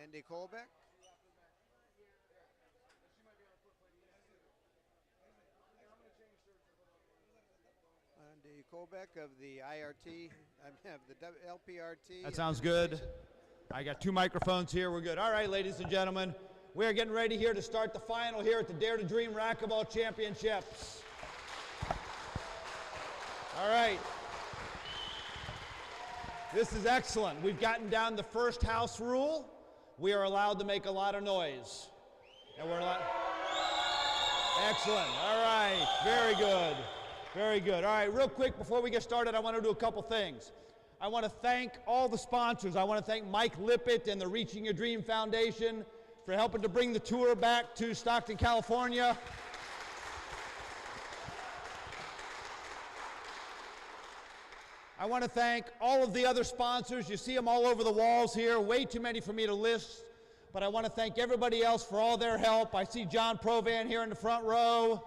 Andy Kolbeck. Andy Kolbeck of the IRT, of the LPRT. That sounds good. I got 2 microphones here. We're good. All right, ladies and gentlemen, we are getting ready here to start the final here at the Dare to Dream Racquetball Championships. All right. This is excellent. We've gotten down the first house rule. We are allowed to make a lot of noise. And we're allowed. Excellent. All right. Very good. Very good. All right, real quick before we get started, I want to do a couple things. I want to thank all the sponsors. I want to thank Mike Lippitt and the Reaching Your Dream Foundation for helping to bring the tour back to Stockton, California. I want to thank all of the other sponsors. You see them all over the walls here. Way too many for me to list. But I want to thank everybody else for all their help. I see John Provan here in the front row.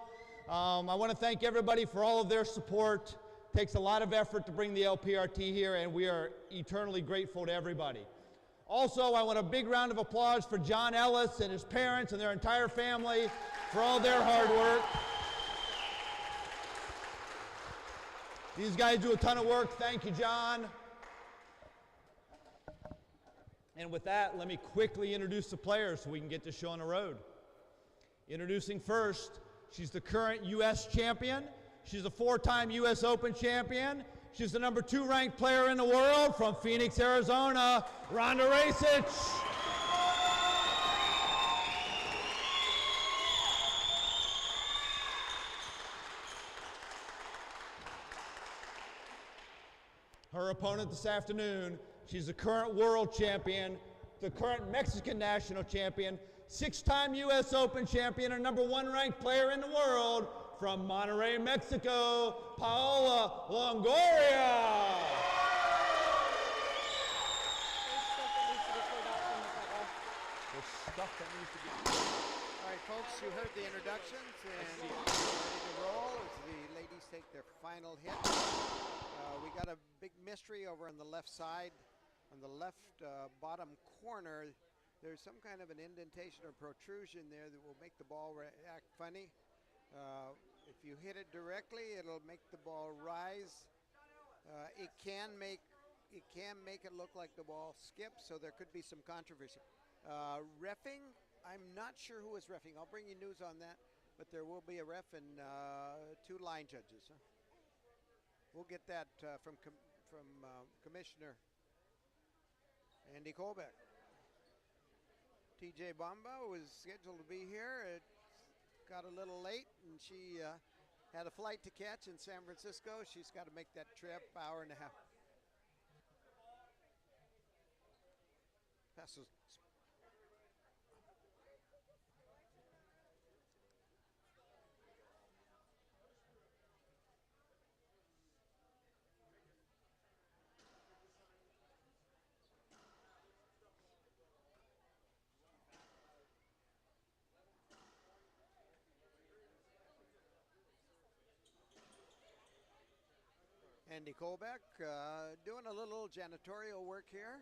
I want to thank everybody for all of their support. It takes a lot of effort to bring the LPRT here, and we are eternally grateful to everybody. Also, I want a big round of applause for John Ellis and his parents and their entire family for all their hard work. These guys do a ton of work. Thank you, John. And with that, let me quickly introduce the players so we can get this show on the road. Introducing first, she's the current U.S. champion. She's a 4-time U.S. Open champion. She's the number 2 ranked player in the world from Phoenix, Arizona, Rhonda Racich. Her opponent this afternoon, she's the current world champion, the current Mexican national champion, 6-time U.S. Open champion, and number 1 ranked player in the world from Monterrey, Mexico, Paola Longoria. All right, folks, you heard the introductions, and we're ready to roll as the ladies take their final hit. We got a big mystery over on the left side. On the left bottom corner, there's some kind of an indentation or protrusion there that will make the ball act funny. If you hit it directly, it'll make the ball rise. It can make it look like the ball skips, so there could be some controversy. Reffing, I'm not sure who is reffing. I'll bring you news on that, but there will be a ref and 2 line judges. We'll get that from Commissioner Andy Kolbeck. TJ Bamba was scheduled to be here. It got a little late, and she had a flight to catch in San Francisco. She's got to make that trip, hour and a half. Passes. Andy Kolbeck doing a little janitorial work here.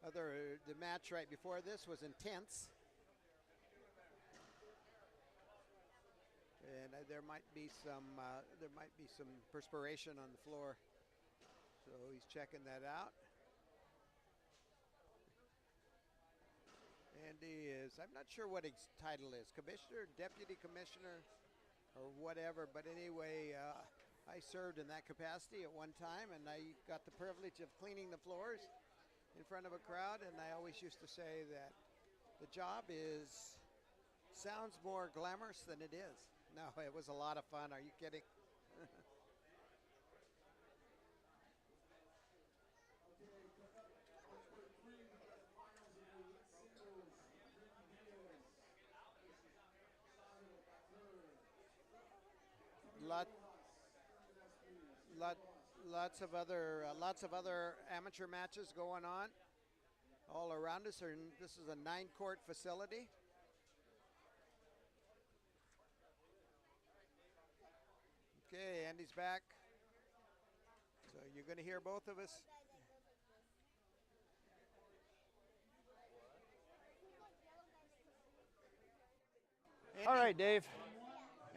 The match right before this was intense, and there might be some perspiration on the floor, so he's checking that out. Andy is, I'm not sure what his title is, commissioner, deputy commissioner, or whatever, but anyway, I served in that capacity at one time, and I got the privilege of cleaning the floors in front of a crowd, and I always used to say that the job sounds more glamorous than it is. No, it was a lot of fun. Are you kidding? Lots of other amateur matches going on all around us. This is a 9-court facility. Okay, Andy's back. So you're going to hear both of us. All right, Dave.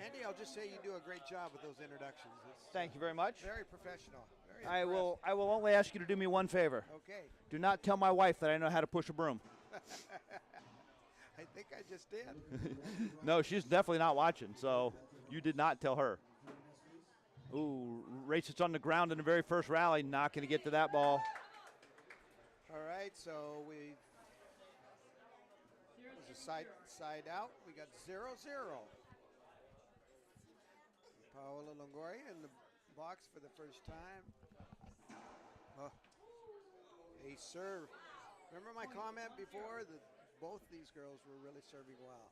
Andy, I'll just say you do a great job with those introductions. It's Thank you very much. very professional. Very I will impressive. only ask you to do me one favor. Okay. Do not tell my wife that I know how to push a broom. I think I just did. No, she's definitely not watching, so you did not tell her. Ooh, Racist on the ground in the very first rally, not going to get to that ball. All right, so we it was a side out. We got 0-0. Paola Longoria in the box for the first time. Oh, a serve. Remember my comment before that both these girls were really serving well.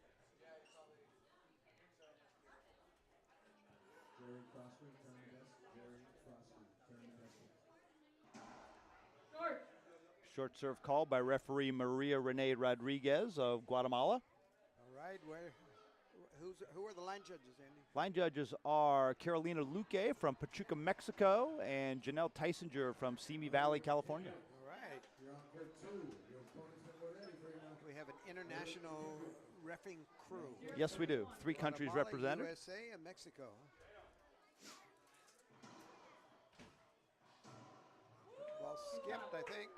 Short serve called by referee Maria Renee Rodriguez of Guatemala. All right, who are the line judges, Andy? Line judges are Carolina Luque from Pachuca, Mexico, and Janelle Tysinger from Simi Valley, California. All right. We have an international reffing crew. Yes, we do. 3 countries Guatemala, represented. USA and Mexico. Ball skipped, I think.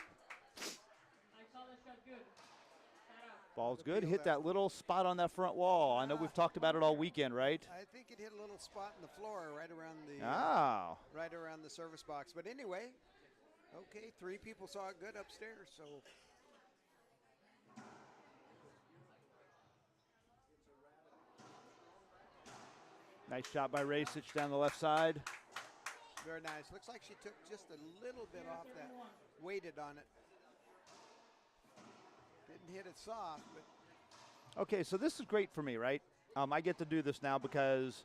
Ball's good. Hit that little spot on that front wall. I know we've talked about it all weekend, right? I think it hit a little spot in the floor right around the right around the service box. But anyway, okay, 3 people saw it good upstairs. So Nice shot by Racich down the left side. very nice. Looks like she took just a little bit off that, weighted on it. Didn't hit it soft, but Okay, so this is great for me, right? I get to do this now because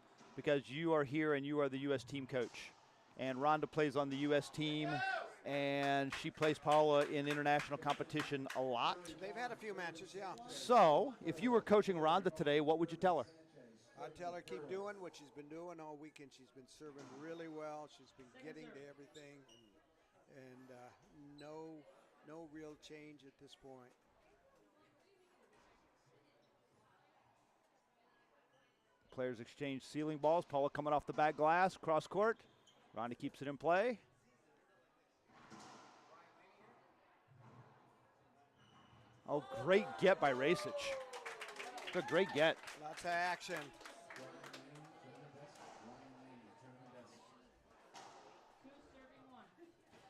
you are here and you are the U.S. team coach. And Rhonda plays on the U.S. team, and she plays Paola in international competition a lot. they've had a few matches, yeah. So if you were coaching Rhonda today, what would you tell her? I'd tell her keep doing what she's been doing all weekend. She's been serving really well. She's been getting to everything, and no real change at this point. Players exchange ceiling balls. Paola coming off the back glass, cross court. Rhonda keeps it in play. Oh, great get by Racich. A great get. Lots of action.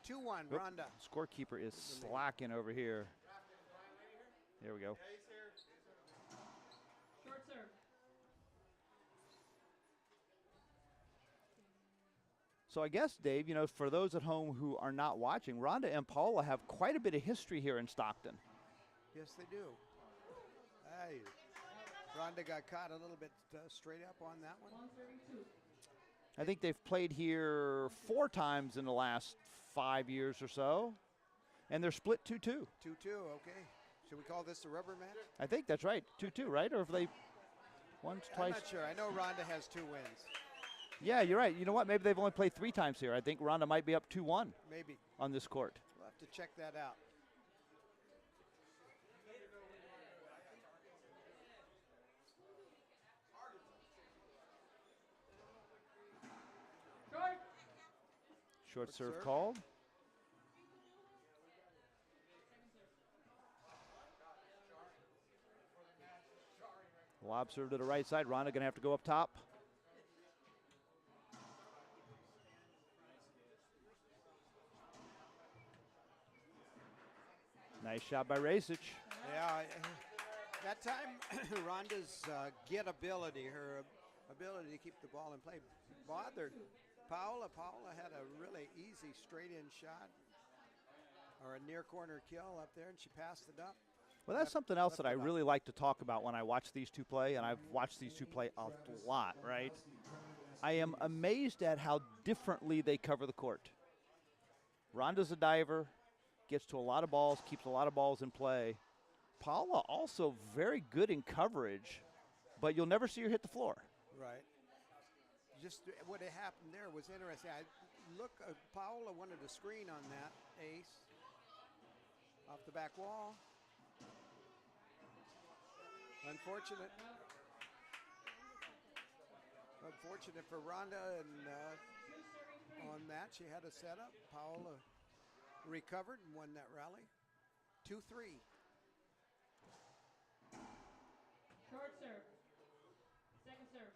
Two one, Oop, Rhonda. Scorekeeper is slacking over here. There we go. Short serve. So I guess, Dave, you know, for those at home who are not watching, Rhonda and Paola have quite a bit of history here in Stockton. Yes, they do. Hey, Rhonda got caught a little bit straight up on that one. 132. I think they've played here 4 times in the last 5 years or so, and they're split 2-2. 2-2, okay. Should we call this a rubber match? I think that's right, 2-2, right? Or have they once, I'm twice? not sure. I know Rhonda has 2 wins. Yeah, you're right. You know what? Maybe they've only played 3 times here. I think Rhonda might be up 2-1 Maybe. on this court. We'll have to check that out. Short. Short serve serve. called. Lob serve to the right side. Rhonda gonna have to go up top. Nice shot by Racich. Yeah, that time Rhonda's get ability, her ability to keep the ball in play, bothered Paola. Paola had a really easy straight-in shot or a near corner kill up there, and she passed it up. Well, that's something else that I left it up. really like to talk about when I watch these two play, and I've watched these two play a lot, right? I am amazed at how differently they cover the court. Rhonda's a diver, gets to a lot of balls, keeps a lot of balls in play. Paola also very good in coverage, but you'll never see her hit the floor. Right. Just what had happened there was interesting. Paola wanted a screen on that ace off the back wall. Unfortunate. Unfortunate for Rhonda, and on that she had a setup. Paola recovered and won that rally. 2-3. Short serve. Second serve.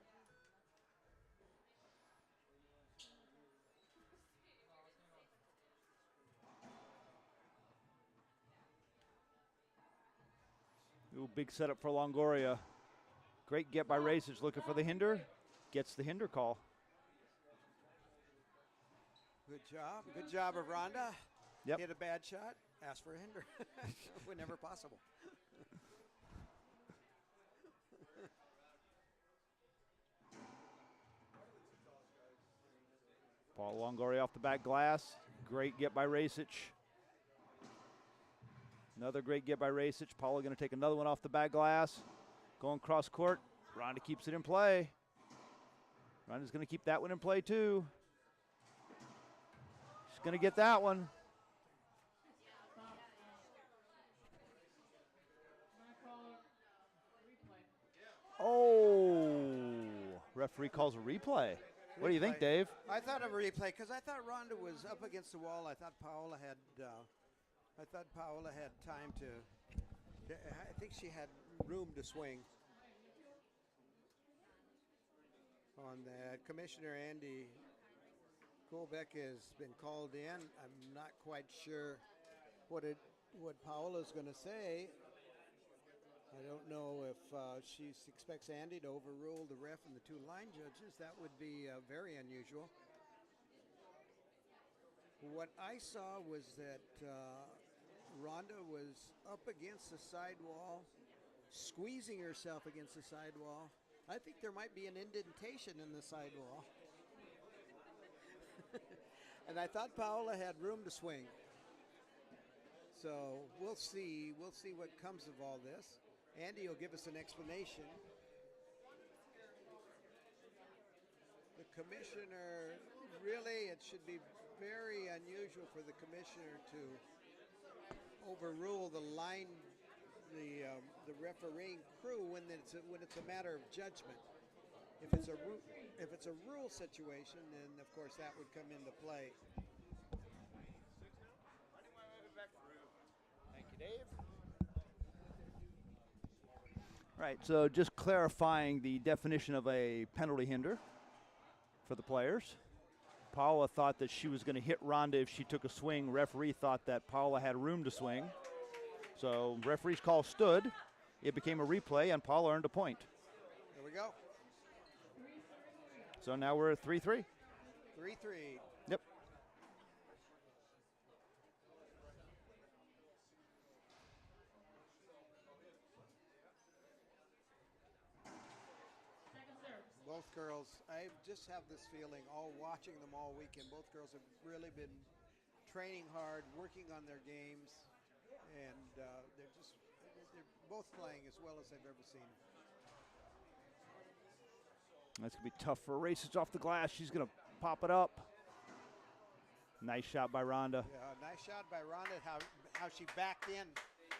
Ooh, big setup for Longoria. Great get by Racich, looking for the hinder. Gets the hinder call. Good job. Good job of Rhonda. Yep. Hit a bad shot. Ask for a hinder. Whenever possible. Paul Longoria off the back glass. Great get by Racich. Another great get by Racich. Paula going to take another one off the back glass. Going cross court. Rhonda keeps it in play. Rhonda's going to keep that one in play too. She's going to get that one. Oh, referee calls a replay. What do you think, Dave? I thought of a replay because I thought Rhonda was up against the wall. I thought Paola had time to. I think she had room to swing. On that, Commissioner Andy Kolbeck has been called in. I'm not quite sure what Paola's going to say. I don't know if she expects Andy to overrule the ref and the two line judges. That would be very unusual. What I saw was that Rhonda was up against the sidewall, squeezing herself against the sidewall. I think there might be an indentation in the sidewall. And I thought Paola had room to swing. So we'll see. We'll see what comes of all this. Andy will give us an explanation. The commissioner, really, it should be very unusual for the commissioner to overrule the line, the refereeing crew when it's a matter of judgment. If it's a rule situation, then of course that would come into play. Thank you, Dave. Right, so just clarifying the definition of a penalty hinder for the players. Paola thought that she was going to hit Rhonda if she took a swing. Referee thought that Paola had room to swing. So referee's call stood. It became a replay, and Paola earned a point. There we go. So now we're at 3-3. 3-3. Yep. Both girls, I just have this feeling, all watching them all weekend, both girls have really been training hard, working on their games, and they're both playing as well as I've ever seen. That's going to be tough for Racich off the glass. She's going to pop it up. Nice shot by Rhonda. Yeah, nice shot by Rhonda, how she backed in.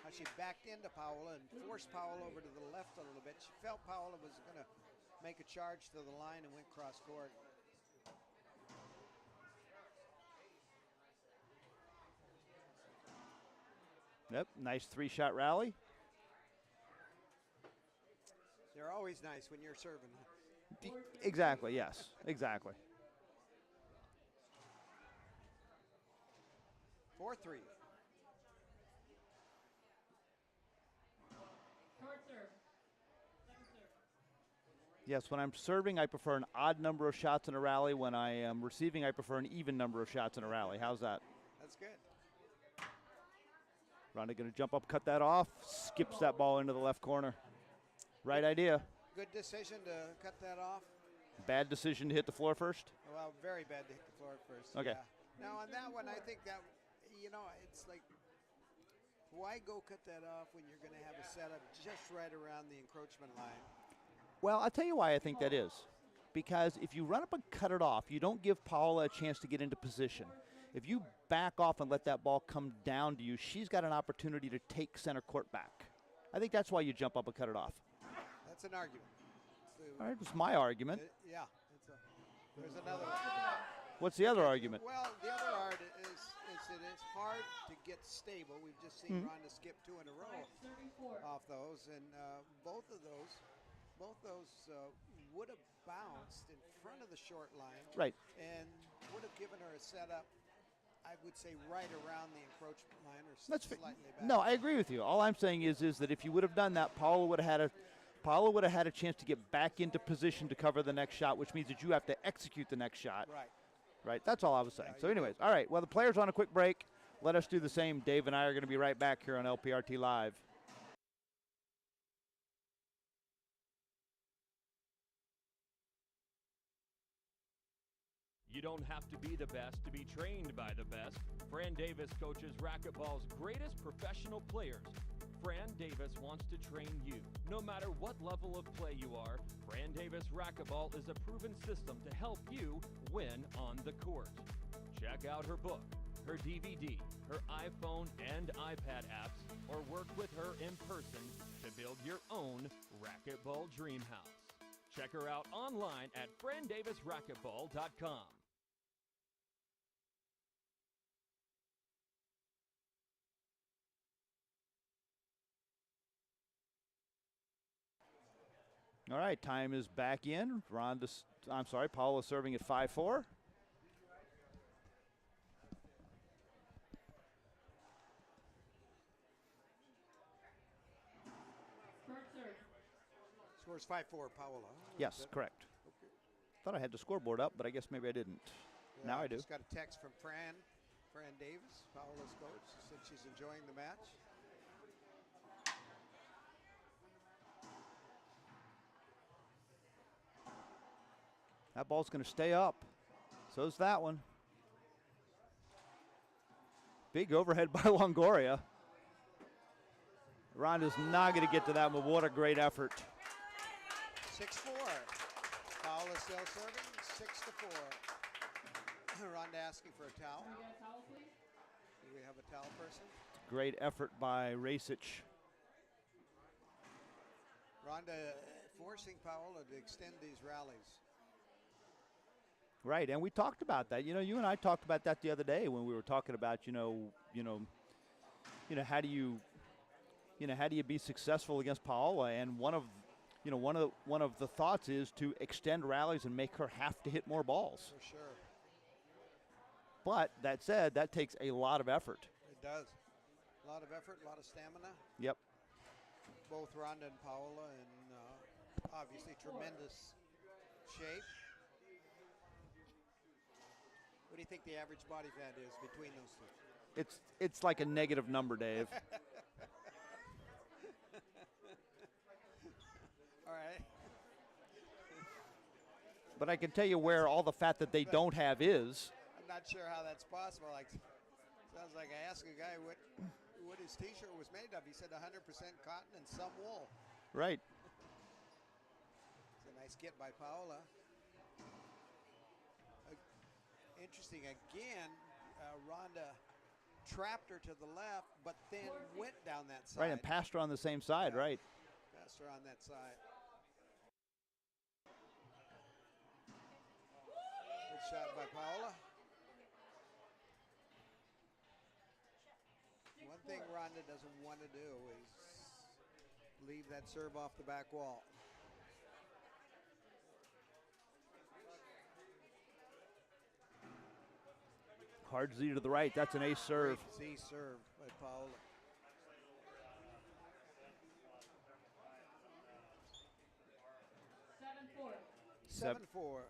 How she backed into Paola and forced Paola over to the left a little bit. She felt Paola was going to make a charge to the line and went cross court. Yep, nice three-shot rally. They're always nice when you're serving. Exactly, yes, exactly. 4-3. Short serve. Second serve. Yes, when I'm serving, I prefer an odd number of shots in a rally. When I am receiving, I prefer an even number of shots in a rally. How's that? That's good. Rhonda going to jump up, cut that off, skips that ball into the left corner. Right idea. Good decision to cut that off. Bad decision to hit the floor first? Well, very bad to hit the floor first. Okay. Yeah. Now, on that one, I think that, it's like, why go cut that off when you're going to have a setup just right around the encroachment line? Well, I'll tell you why I think that is. Because if you run up and cut it off, you don't give Paola a chance to get into position. If you back off and let that ball come down to you, she's got an opportunity to take center court back. I think that's why you jump up and cut it off. That's an argument. All right, it's my argument. Yeah. There's another. What's the other argument? Well, the other argument is it is hard to get stable. We've just seen Rhonda skip 2 in a row 34. off those, and both those would have bounced in front of the short line, Right. and would have given her a setup. I would say right around the encroachment line, or That's slightly back. No, I agree with you. All I'm saying is that if you would have done that, Paola would have had a chance to get back into position to cover the next shot, which means that you have to execute the next shot. Right. Right. That's all I was saying. Yeah, So, you anyways, all right. Well, the players on a quick break. Let us do the same. Dave and I are going to be right back here on LPRT Live. You don't have to be the best to be trained by the best. Fran Davis coaches racquetball's greatest professional players. Fran Davis wants to train you. No matter what level of play you are, Fran Davis Racquetball is a proven system to help you win on the court. Check out her book, her DVD, her iPhone and iPad apps, or work with her in person to build your own racquetball dream house. Check her out online at frandavisracquetball.com. All right, time is back in. Paola serving at 5-4. Short serve. Scores 5-4, Paola. Yes, correct. Okay. Thought I had the scoreboard up, but I guess maybe I didn't. Yeah, Now I do. Just got a text from Fran Davis, Paola's coach. She said she's enjoying the match. That ball's going to stay up. So's that one. Big overhead by Longoria. Rhonda's not going to get to that, but what a great effort. 6-4. Paola still serving, 6-4. Rhonda asking for a towel. Can we get a towel, please? Do we have a towel person? Great effort by Racich. Rhonda forcing Paola to extend these rallies. Right, and we talked about that. You know, you and I talked about that the other day when we were talking about, how do you be successful against Paola? And one of the thoughts is to extend rallies and make her have to hit more balls. For sure. But that said, that takes a lot of effort. It does. A lot of effort, a lot of stamina. Yep. Both Rhonda and Paola in obviously tremendous shape. What do you think the average body fat is between those two? It's like a negative number, Dave. All right. But I can tell you where all the fat that they don't have is. I'm not sure how that's possible. Sounds like I asked a guy what his T-shirt was made of. He said 100% cotton and some wool. Right. It's a nice get by Paola. Interesting again. Rhonda trapped her to the left, but then went down that side. Right, and passed her on the same side. Yeah. Right. Passed her on that side. Good shot by Paola. One thing Rhonda doesn't want to do is leave that serve off the back wall. Hard Z to the right. That's an ace serve. Great Z serve by Paola. Seven, four. 7-4.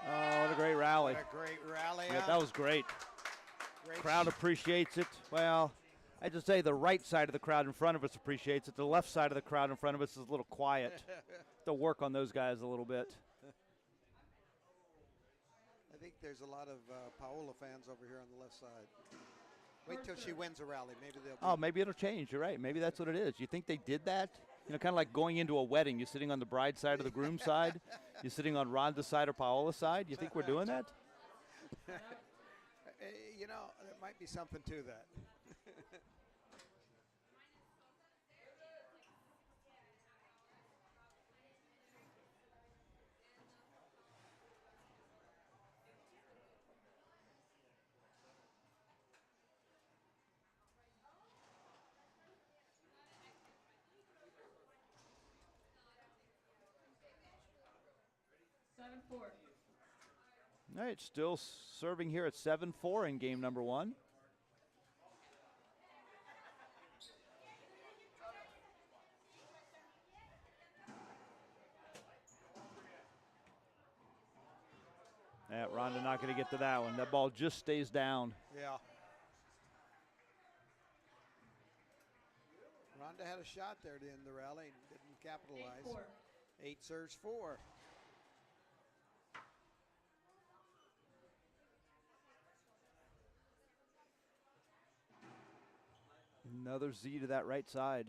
Oh, what a great rally. What a great rally. Yeah, that was great. Great Crowd appreciates it. Well, I just say the right side of the crowd in front of us appreciates it. The left side of the crowd in front of us is a little quiet. To work on those guys a little bit. I think there's a lot of Paola fans over here on the left side. Wait till she wins a rally. Maybe they'll. Oh, maybe it'll change. You're right. Maybe that's what it is. You think they did that? You know, kind of like going into a wedding. You're sitting on the bride's side or the groom's side. You're sitting on Rhonda's side or Paola's side. You think we're doing that? You know, there might be something to that. Four. All right, still serving here at 7-4 in game number 1. Yeah, Rhonda not going to get to that one. That ball just stays down. Yeah. Rhonda had a shot there to end the rally and didn't capitalize. 8 serves 4. Another Z to that right side.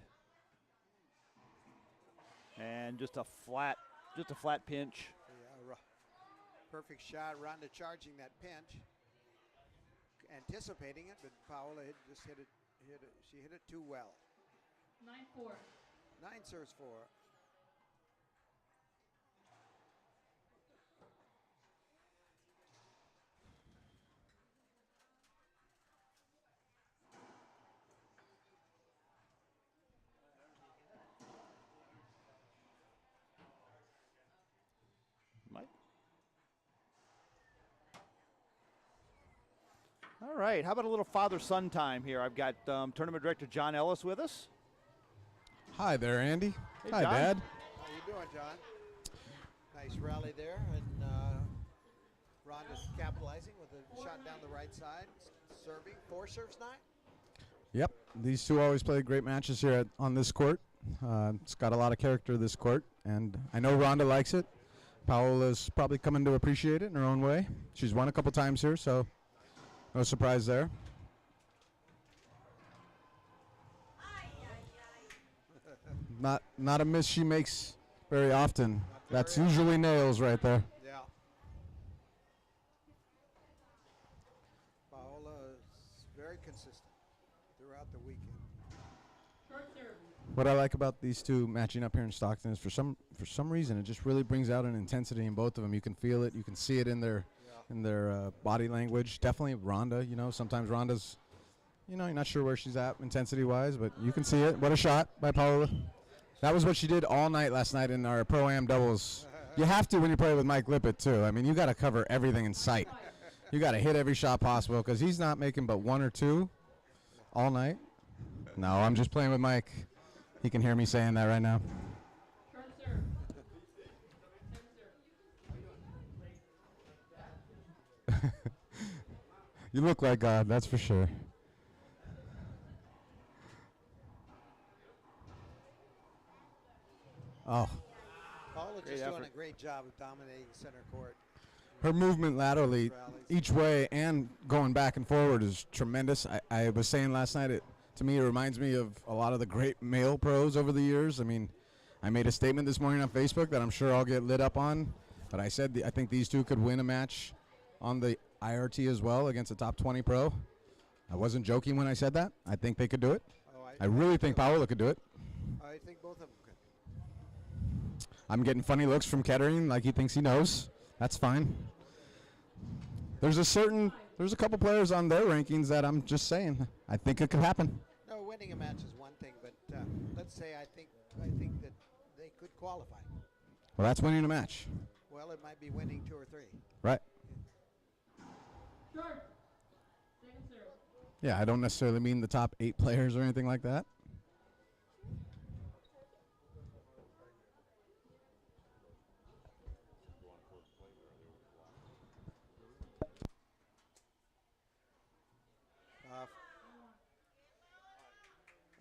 And just a flat pinch. Yeah, perfect shot. Rhonda charging that pinch, anticipating it, but Paola just hit it. She hit it too well. 9-4. 9 serves 4. Mike. All right, how about a little father-son time here? I've got tournament director John Ellis with us. Hi there, Andy. Hey, Hi, John. Dad. How you doing, John? Nice rally there, and Rhonda's capitalizing with a shot down the right side, serving 4 serves 9. Yep, these two always play great matches here on this court. It's got a lot of character, this court, and I know Rhonda likes it. Paola's probably coming to appreciate it in her own way. She's won a couple times here, so no surprise there. Not a miss she makes very often. That's usually nails right there. Yeah. Paola is very consistent throughout the weekend. Short serve. What I like about these two matching up here in Stockton is for some reason it just really brings out an intensity in both of them. You can feel it, you can see it in their body language. Definitely Rhonda. You know, sometimes Rhonda's, you know, you're not sure where she's at intensity wise, but you can see it. What a shot by Paola. That was what she did all night last night in our Pro-Am doubles. You have to when you play with Mike Lippitt too. I mean, you got to cover everything in sight. You got to hit every shot possible because he's not making but 1 or 2 all night. No, I'm just playing with Mike. He can hear me saying that right now. Short serve. You look like God, that's for sure. Oh, Paola's Great just doing effort. a great job of dominating center court. her movement laterally Rallies. each way and going back and forward is tremendous. I was saying last night, to me, it reminds me of a lot of the great male pros over the years. I mean, I made a statement this morning on Facebook that I'm sure I'll get lit up on, but I said I think these two could win a match on the IRT as well against a top 20 pro. I wasn't joking when I said that. I think they could do it. Oh, I really think Paola could do it. I think both of them could. I'm getting funny looks from Kettering like he thinks he knows. That's fine. There's a couple players on their rankings that I'm just saying I think it could happen. No, winning a match is one thing, but let's say I think that they could qualify. Well, that's winning a match. Well, it might be winning 2 or 3. Right. Short. Second serve. Yeah, I don't necessarily mean the top 8 players or anything like that.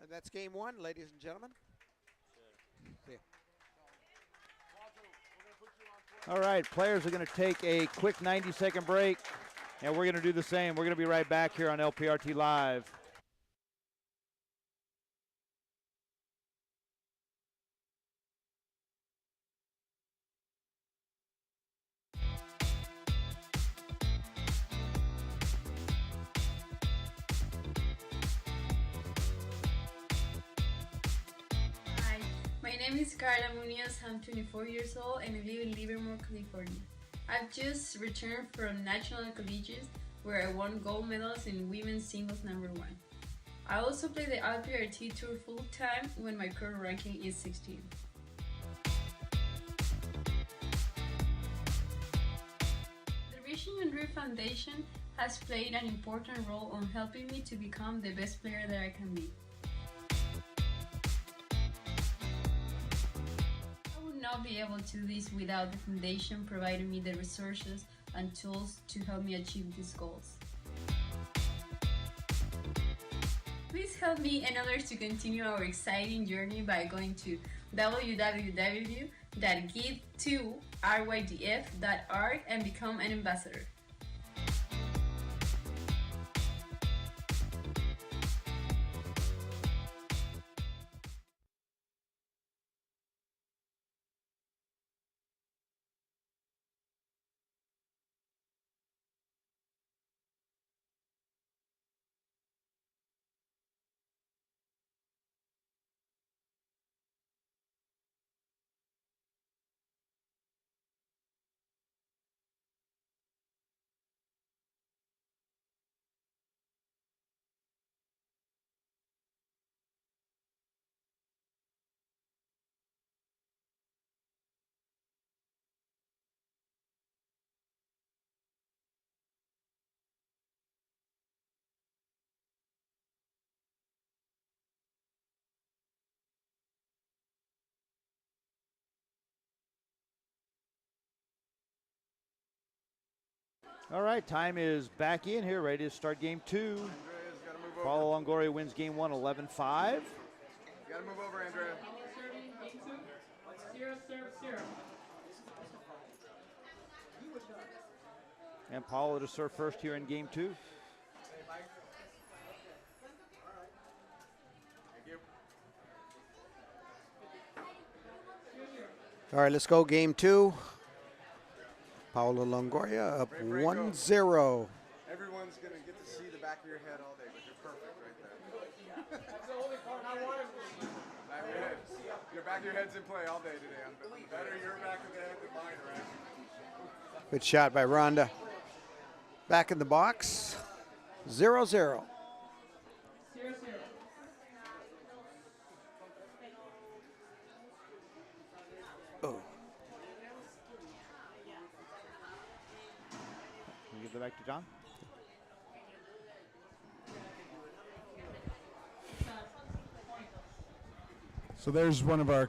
And that's game 1, ladies and gentlemen. See ya. All right, players are going to take a quick 90-second break, and we're going to do the same. We're going to be right back here on LPRT Live. Hi, my name is Carla Munoz. I'm 24 years old and I live in Livermore, California. I've just returned from National Collegiate where I won gold medals in women's singles #1. I also play the LPRT Tour full time when my current ranking is 16. The Vision and Dream Foundation has played an important role on helping me to become the best player that I can be. I would not be able to do this without the foundation providing me the resources and tools to help me achieve these goals. Please help me and others to continue our exciting journey by going to www.give2rydf.org and become an ambassador. All right, time is back in here, ready to start game 2. Paola Longoria wins game 1, 11-5. You gotta move over, Andrea. Serving game 2. 0-0. And Paola to serve first here in game 2. All right, let's go game 2. Paola Longoria up 1-0. Everyone's gonna get to see the back of your head all day, but you're perfect right there. That's the only part I wanted. Back of your head. Your back of your head's in play all day today. I'm better your back of the head than mine, right? Good shot by Rhonda. Back in the box. 0-0. 0-0. Oh. Can we give it back to John? So there's one of our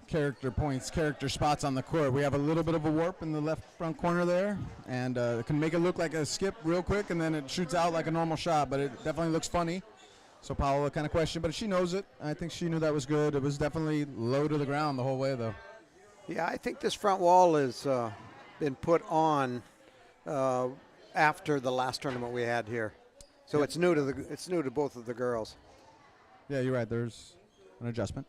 1-0. character spots on the court. We have a little bit of a warp in the left front corner there, and it can make it look like a skip real quick, and then it shoots out like a normal shot, but it definitely looks funny. So Paola kind of questioned, but she knows it. I think she knew that was good. It was definitely low to the ground the whole way, though. Yeah, I think this front wall has been put on after the last tournament we had here, so Yep. it's new to both of the girls. Yeah, you're right. There's an adjustment.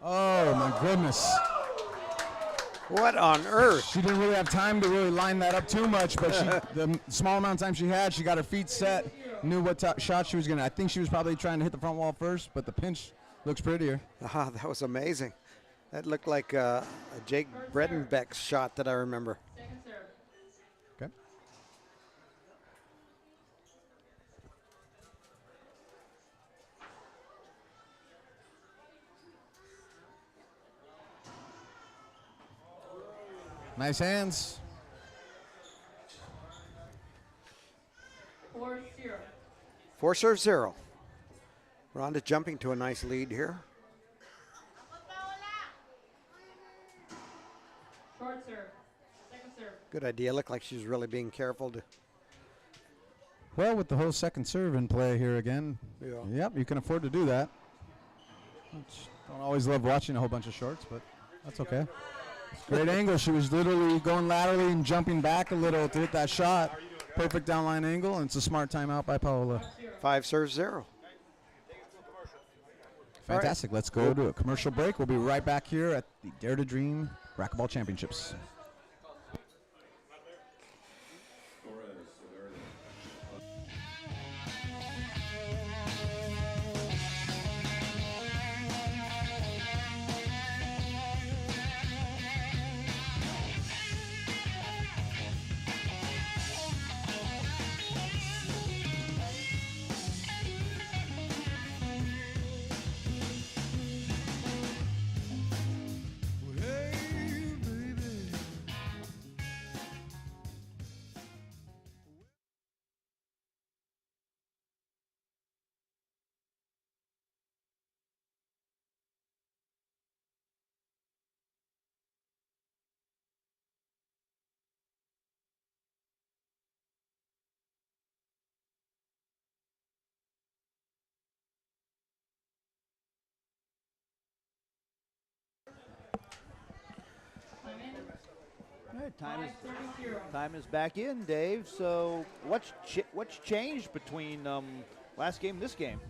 Oh, my goodness. What on earth? She didn't really have time to really line that up too much, but the small amount of time she had, she got her feet set, knew what shot she was going to. I think she was probably trying to hit the front wall first, but the pinch looks prettier. That was amazing. That looked like a Jake Bredenbeck's shot that I remember. Second serve. Okay. Nice hands. 4-0. 4-0. Rhonda jumping to a nice lead here. Short serve. Second serve. Good idea. Looked like she was really being careful to. Well, with the whole second serve in play here again, Yeah. yep, you can afford to do that. Don't always love watching a whole bunch of shorts, but that's okay. Great angle. She was literally going laterally and jumping back a little to hit that shot. Perfect downline angle, and it's a smart timeout by Paola. 5-0. Fantastic. Let's go to a commercial break. We'll be right back here at the Dare to Dream Racquetball Championships. All right, time is back in, Dave. So what's changed between last game and this game?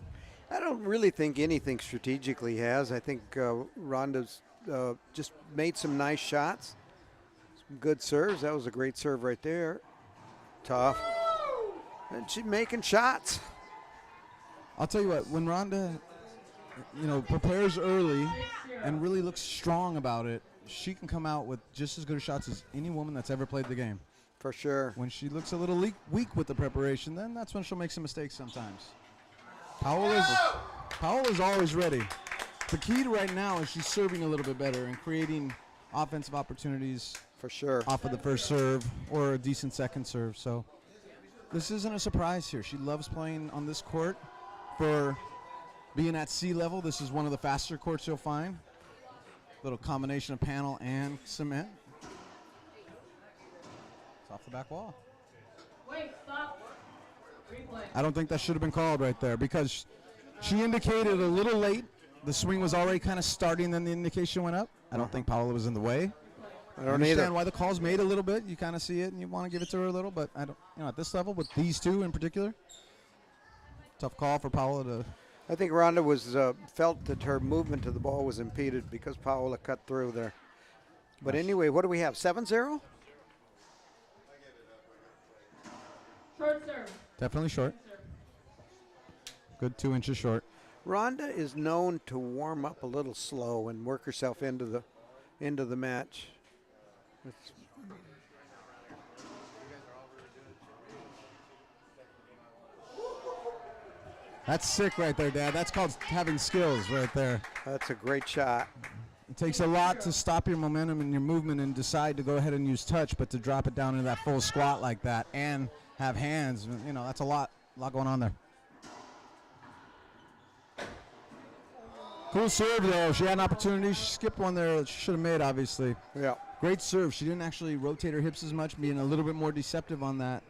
I don't really think anything strategically has. I think Rhonda's just made some nice shots, some good serves. That was a great serve right there. Tough. And she's making shots. I'll tell you what, when Rhonda, prepares early and really looks strong about it, she can come out with just as good shots as any woman that's ever played the game. For sure. When she looks a little weak with the preparation, then that's when she'll make some mistakes sometimes. Paola's always ready. The key to right now is she's serving a little bit better and creating offensive opportunities. For sure. Off of the first serve or a decent second serve. So this isn't a surprise here. She loves playing on this court. For being at sea level, this is one of the faster courts you'll find. Little combination of panel and cement. It's off the back wall. Wait, stop. Replay. I don't think that should have been called right there because she indicated a little late. The swing was already kind of starting, then the indication went up. I don't think Paola was in the way. I don't understand either. why the call's made a little bit. You kind of see it and you want to give it to her a little, but I don't. At this level with these two in particular, tough call for Paola to. I think Rhonda was felt that her movement to the ball was impeded because Paola cut through there. But anyway, what do we have? 7-0? Short serve. Definitely short. Good 2 inches short. Rhonda is known to warm up a little slow and work herself into the match. That's sick right there, Dad. That's called having skills right there. That's a great shot. It takes a lot to stop your momentum and your movement and decide to go ahead and use touch, but to drop it down into that full squat like that and have hands, that's a lot going on there. Cool serve, though. She had an opportunity. She skipped one there that she should have made, obviously. Yeah. Great serve. She didn't actually rotate her hips as much, being a little bit more deceptive on that.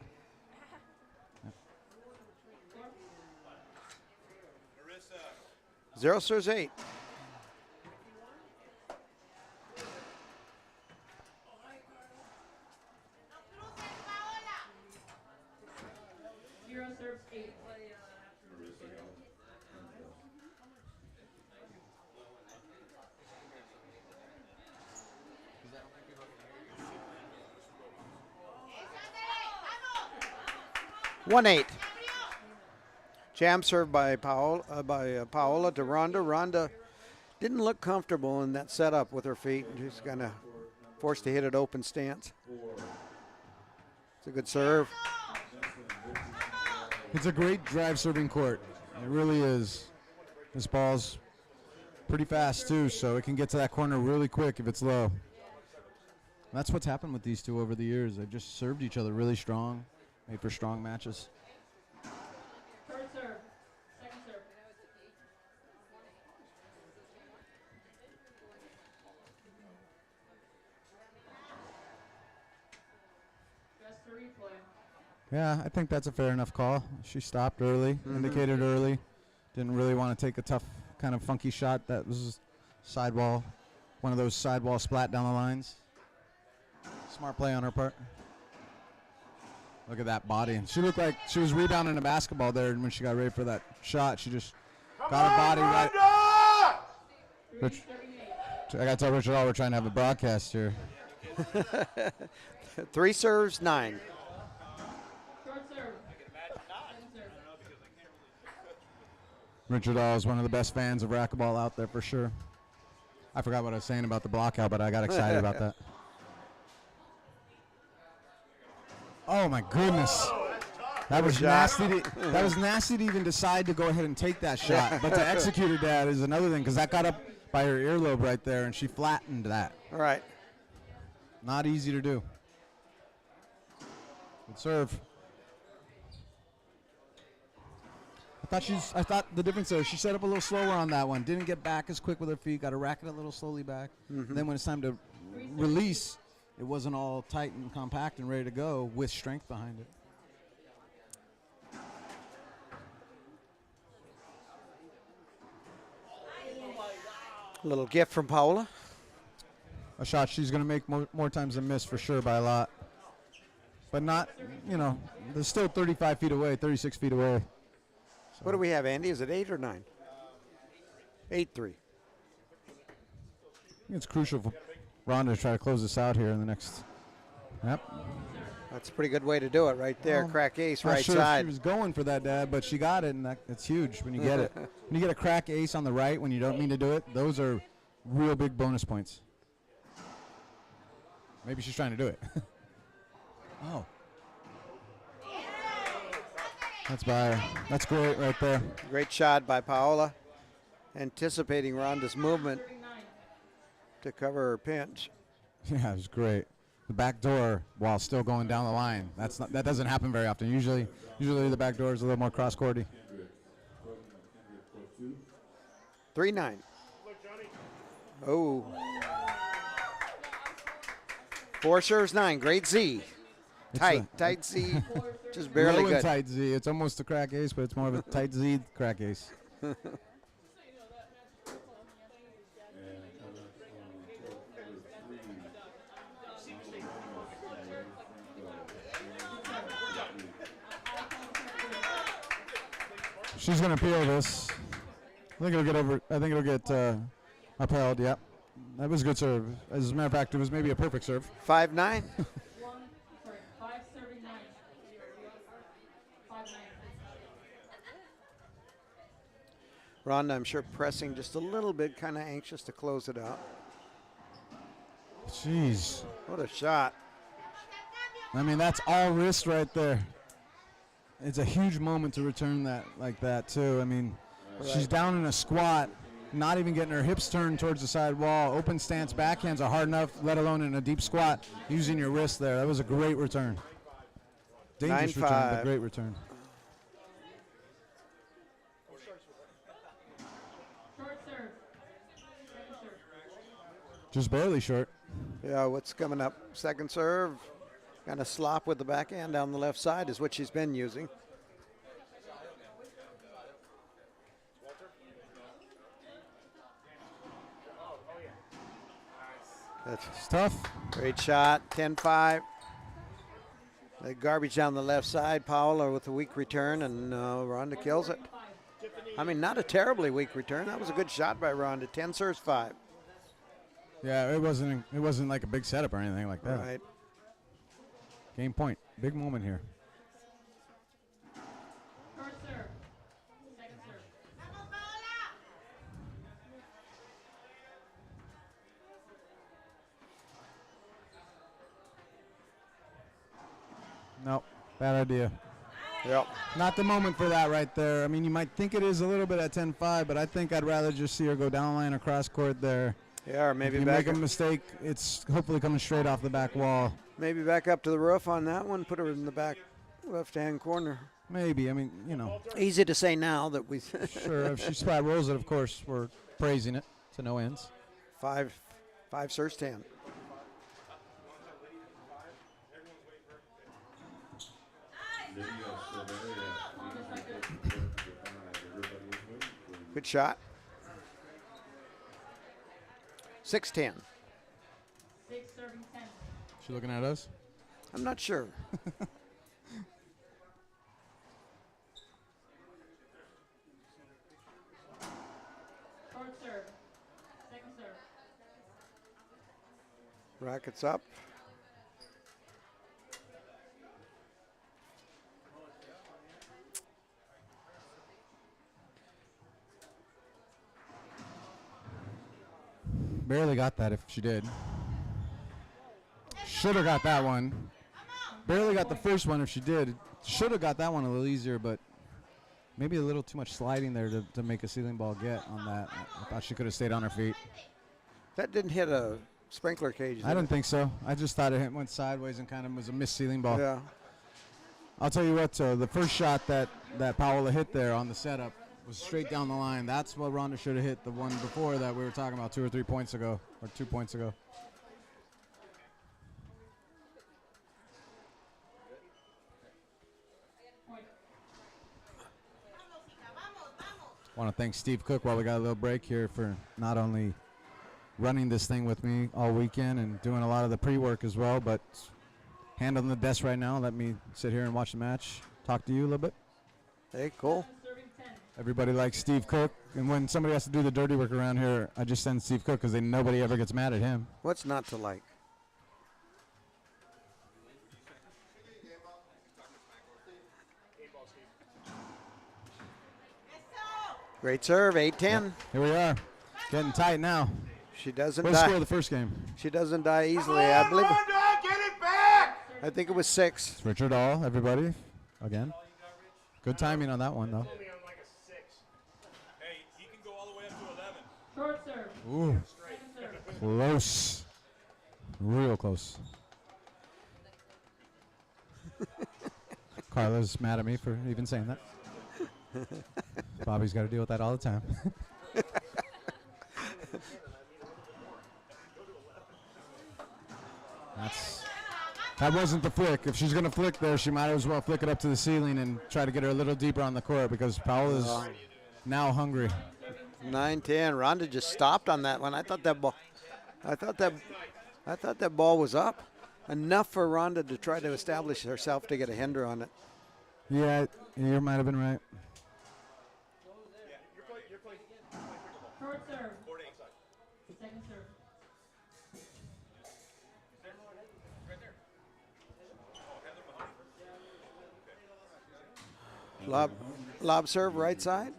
0 serves 8. Zero serves 8. One 8. Jam serve by Paola to Rhonda. Rhonda didn't look comfortable in that setup with her feet. She's kind of forced to hit it open stance. It's a good serve. It's a great drive serving court. It really is. This ball's pretty fast too, so it can get to that corner really quick if it's low. That's what's happened with these two over the years. They've just served each other really strong, made for strong matches. Third serve. Second serve. Best to replay. Yeah, I think that's a fair enough call. She stopped early, indicated early. Didn't really want to take a tough kind of funky shot. That was sidewall. One of those sidewall splat down the lines. Smart play on her part. Look at that body. And she looked like she was rebounding a basketball there, and when she got ready for that shot, she just got her body right. I got to tell Richard all we're trying to have a broadcast here. 3 serves, 9. Short serve. Second serve. Richard All is one of the best fans of racquetball out there for sure. I forgot what I was saying about the blockout, but I got excited about that. Oh my goodness. That was nasty. That was nasty to even decide to go ahead and take that shot. But to execute that is another thing, because that got up by her earlobe right there, and she flattened that. All right. Not easy to do. Good serve. I thought the difference there, she set up a little slower on that one. Didn't get back as quick with her feet. Got to racket a little slowly back. Then when it's time to release, it wasn't all tight and compact and ready to go with strength behind it. A little gift from Paola. A shot she's going to make more times than miss for sure by a lot. But not, they're still 35 feet away, 36 feet away. So. What do we have, Andy? Is it 8 or 9? 8-3. I think it's crucial for Rhonda to try to close this out here in the next. Yep. That's a pretty good way to do it right there. Well, crack ace, not right sure side. If she was going for that, Dad, but she got it, and it's huge when you get it. When you get a crack ace on the right when you don't mean to do it, those are real big bonus points. Maybe she's trying to do it. Oh. That's by her. That's great right there. Great shot by Paola. Anticipating Rhonda's movement to cover her pinch. Yeah, it was great. The back door while still going down the line. That doesn't happen very often. Usually the back door is a little more cross-courty. 3-9. Oh. 4 serves, 9. Great Z. Tight Z. Just barely really good. Tight Z. It's almost a crack ace, but it's more of a tight Z crack ace. She's going to peel this. I think it'll get upheld. Yep. That was a good serve. As a matter of fact, it was maybe a perfect serve. 5-9. 5 serving 9. 5-9. Rhonda, I'm sure, pressing just a little bit, kind of anxious to close it out. Jeez. What a shot. I mean, that's all wrist right there. It's a huge moment to return that like that, too. I mean, she's down in a squat, not even getting her hips turned towards the side wall. Open stance backhands are hard enough, let alone in a deep squat, using your wrist there. That was a great return. Dangerous return, but great return. Short serve. Second serve. Just barely short. Yeah, what's coming up? Second serve. Kind of slop with the backhand down the left side is what she's been using. It's tough. Great shot, 10-5. The garbage down the left side. Paola with a weak return, and Rhonda kills it. I mean, not a terribly weak return. That was a good shot by Rhonda. 10 serves 5. Yeah, it wasn't like a big setup or anything like that. Right. Game point. Big moment here. Short serve. Second serve. No, bad idea. Yep. Not the moment for that right there. I mean, you might think it is a little bit at 10-5, but I think I'd rather just see her go down the line or cross court there. Yeah, or maybe if you back make a mistake, it's hopefully coming straight off the back wall. Maybe back up to the roof on that one. Put her in the back left-hand corner. Maybe. I mean, Easy to say now that we. Sure. If she splat rolls it, of course, we're praising it to no ends. 5 serves 10. Good shot. 6-10. 6 serving 10. She looking at us? I'm not sure. Short serve. Second serve. Rackets up. Barely got that if she did. Should have got that one. Barely got the first one if she did. Should have got that one a little easier, but maybe a little too much sliding there to make a ceiling ball get on that. I thought she could have stayed on her feet. That didn't hit a sprinkler cage. I didn't think so. I just thought it went sideways and kind of was a missed ceiling ball. Yeah. I'll tell you what, the first shot that Paola hit there on the setup was straight down the line. That's what Rhonda should have hit, the one before that we were talking about 2 or 3 points ago, or 2 points ago. Want to thank Steve Cook while we got a little break here for not only running this thing with me all weekend and doing a lot of the pre-work as well, but hand on the desk right now. Let me sit here and watch the match, talk to you a little bit. Hey, cool. Everybody likes Steve Cook, and when somebody has to do the dirty work around here, I just send Steve Cook because nobody ever gets mad at him. What's not to like? Great serve, 8-10. Yep. Here we are, getting tight now. She doesn't What's the die. score of the first game? She doesn't die easily. I believe. Rhonda, get it back! I think it was 6. It's Richard All, everybody, again. Good timing on that one, though. Hey, he can go all the way up to 11. Short serve. Ooh, Second serve. close. Real close. Carla's mad at me for even saying that. Bobby's got to deal with that all the time. That wasn't the flick. If she's going to flick there, she might as well flick it up to the ceiling and try to get her a little deeper on the court because Paola's now hungry. 9-10. Rhonda just stopped on that one. I thought that ball was up enough for Rhonda to try to establish herself to get a hinder on it. Yeah, you might have been right. Short serve. Second serve. Lob serve right side.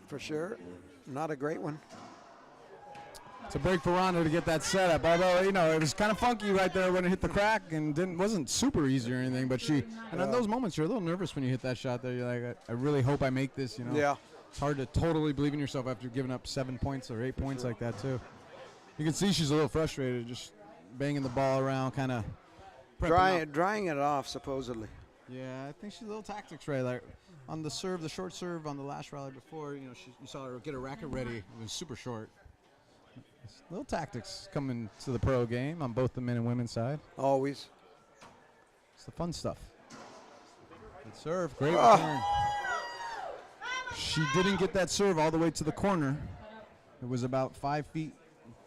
For sure. Not a great one. It's a break for Rhonda to get that setup. Although, it was kind of funky right there when it hit the crack and wasn't super easy or anything. But and in those moments, you're a little nervous when you hit that shot there. You're like, I really hope I make this, Yeah. It's hard to totally believe in yourself after giving up 7 points or 8 points like that, too. You can see she's a little frustrated, just banging the ball around, kind of Drying it off, supposedly. Yeah, I think she's a little tactics right. Like on the serve, the short serve on the last rally before, you saw her get her racket ready. It was super short. Little tactics coming to the pro game on both the men and women's side. Always. It's the fun stuff. Good serve, great return. She didn't get that serve all the way to the corner. It was about 5 feet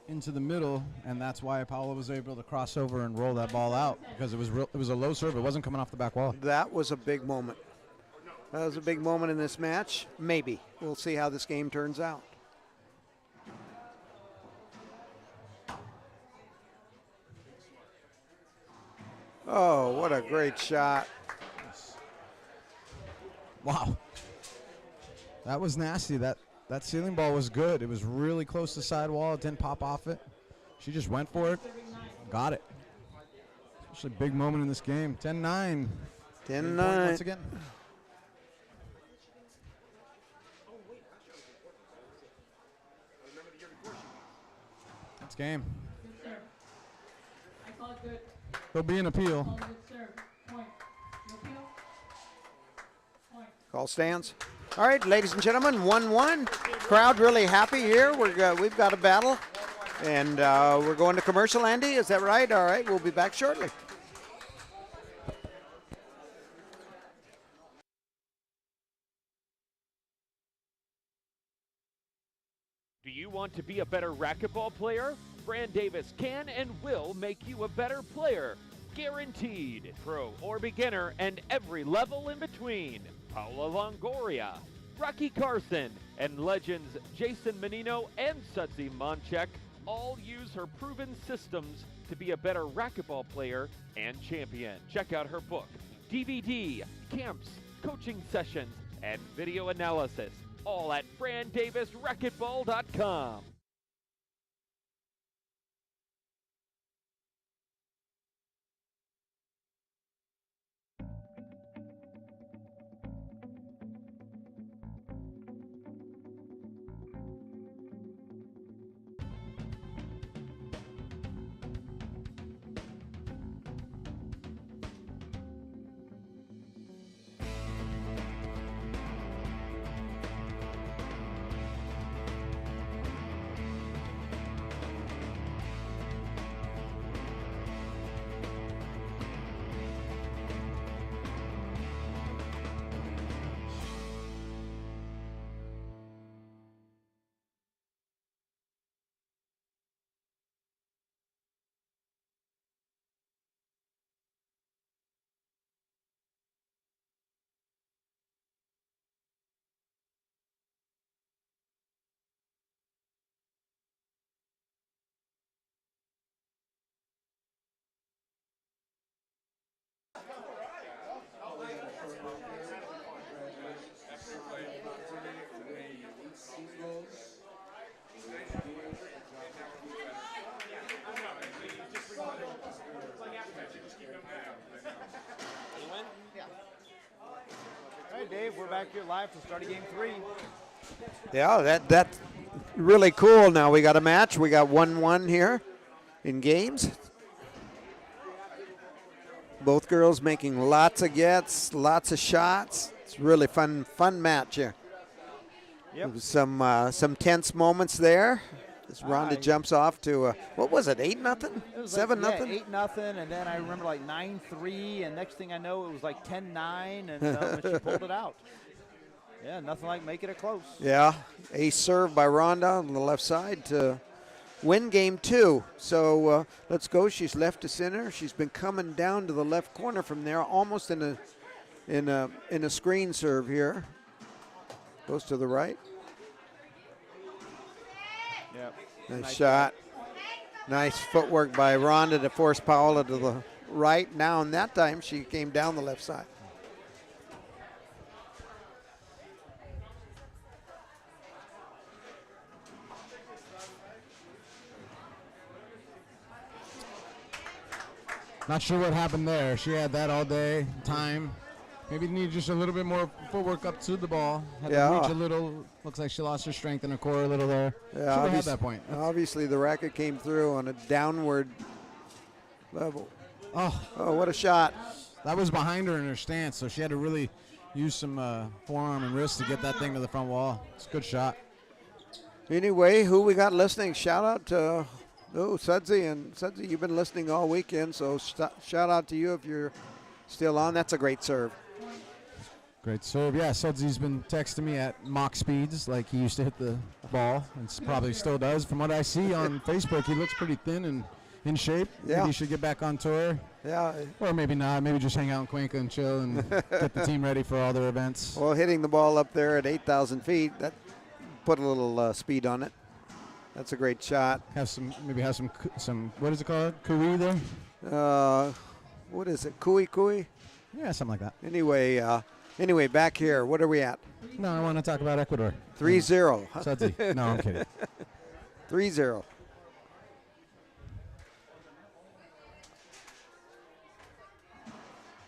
into the middle, and that's why Paola was able to cross over and roll that ball out because it was a low serve. It wasn't coming off the back wall. That was a big moment. That was a big moment in this match. Maybe. We'll see how this game turns out. Oh, what a great shot. Wow. That was nasty. That ceiling ball was good. It was really close to the sidewall. It didn't pop off it. She just went for it. Got it. Actually, big moment in this game. 10-9. 10-9. Once again. That's game. Good serve. I call it good. There'll be an appeal. Call it good serve. Point. No appeal. Point. Call stands. All right, ladies and gentlemen, 1-1. Crowd really happy here. We've got a battle. And we're going to commercial, Andy. Is that right? All right, we'll be back shortly. Do you want Want to be a better racquetball player? Fran Davis can and will make you a better player. Guaranteed. Pro or beginner and every level in between. Paola Longoria, Rocky Carson, and legends Jason Menino and Sudsy Monchek all use her proven systems to be a better racquetball player and champion. Check out her book, DVD, camps, coaching sessions, and video analysis, all at FranDavisRacquetball.com. All right, Dave, we're back here live to start of game 3. Yeah, that's really cool. Now we got a match. We got 1-1 here in games. Both girls making lots of gets, lots of shots. It's really fun match here. Yep. Some tense moments there. As Rhonda jumps off to what was it? 8-0? 7-0? Yeah, 8-0, and then I remember like 9-3, and next thing I know it was like 10-9, and she pulled it out. Yeah, nothing like making it close. Yeah, ace serve by Rhonda on the left side to win game 2. So let's go. She's left to center. She's been coming down to the left corner from there, almost in a screen serve here. Goes to the right. Yep. Nice shot. Nice footwork by Rhonda to force Paola to the right. Now, in that time, she came down the left side. Not sure what happened there. She had that all day, time. Maybe need just a little bit more footwork up to the ball. Had to reach a little. Looks like she lost her strength in her core a little there. Yeah, should have had that point. Obviously, the racket came through on a downward level. Oh, what a shot. That was behind her in her stance, so she had to really use some forearm and wrist to get that thing to the front wall. It's a good shot. Anyway, who we got listening? Shout out to Sudsy. And Sudsy, you've been listening all weekend, so shout out to you if you're still on. That's a great serve. Great serve. Yeah, Sudsy's been texting me at mock speeds like he used to hit the ball, and probably still does. From what I see on Facebook, he looks pretty thin and in shape. Yeah. Maybe he should get back on tour. Yeah. Or maybe not. Maybe just hang out in Cuenca and chill and get the team ready for all their events. Well, hitting the ball up there at 8,000 feet, that put a little speed on it. That's a great shot. Maybe have some what is it called? Kui there? What is it? Kui? Yeah, something like that. Anyway, back here, what are we at? No, I want to talk about Ecuador. 3-0. Sudsy. No, I'm kidding. 3-0.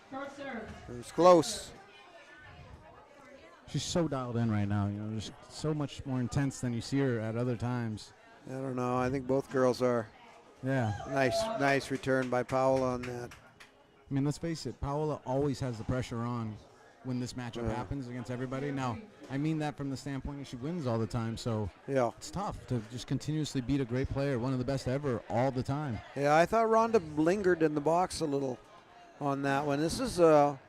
Short serve. It was close. She's so dialed in right now. Just so much more intense than you see her at other times. I don't know. I think both girls are. Yeah. Nice return by Paola on that. I mean, let's face it. Paola always has the pressure on when this matchup happens against everybody. Now, I mean that from the standpoint that she wins all the time. So yeah, it's tough to just continuously beat a great player, one of the best ever, all the time. Yeah, I thought Rhonda lingered in the box a little on that one. This is not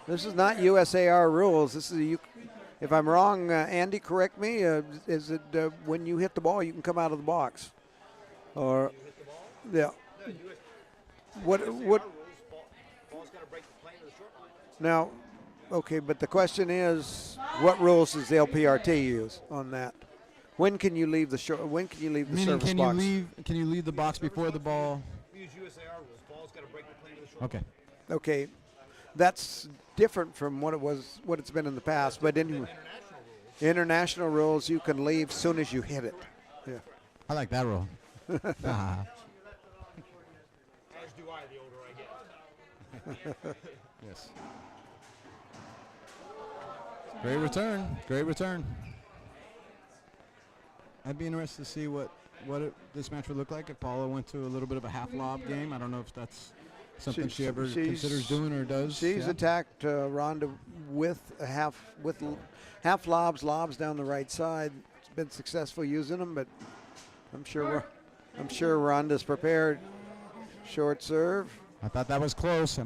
USAR rules. This is If I'm wrong, Andy, correct me. Is it when you hit the ball, you can come out of the box? Or yeah. What? Ball's got to break the plane of the short line. Now, okay, but the question is, what rules does the LPRT use on that? When can you leave the short? When can you leave the Meaning, service can box? Can you leave the box before the ball? We use USAR rules. Ball's got to break the plane of the short Okay. Okay, that's different from what it's been in the past. But anyway, international rules, you can leave soon as you hit it. Yeah. I like that rule. As do I, the older I get. Yes. Great return. Great return. I'd be interested to see what this match would look like if Paola went to a little bit of a half lob game. I don't know if that's something she ever considers doing or does. She's attacked Rhonda with half lobs down the right side. It's been successful using them, but I'm sure Rhonda's prepared. Short serve. I thought that was close.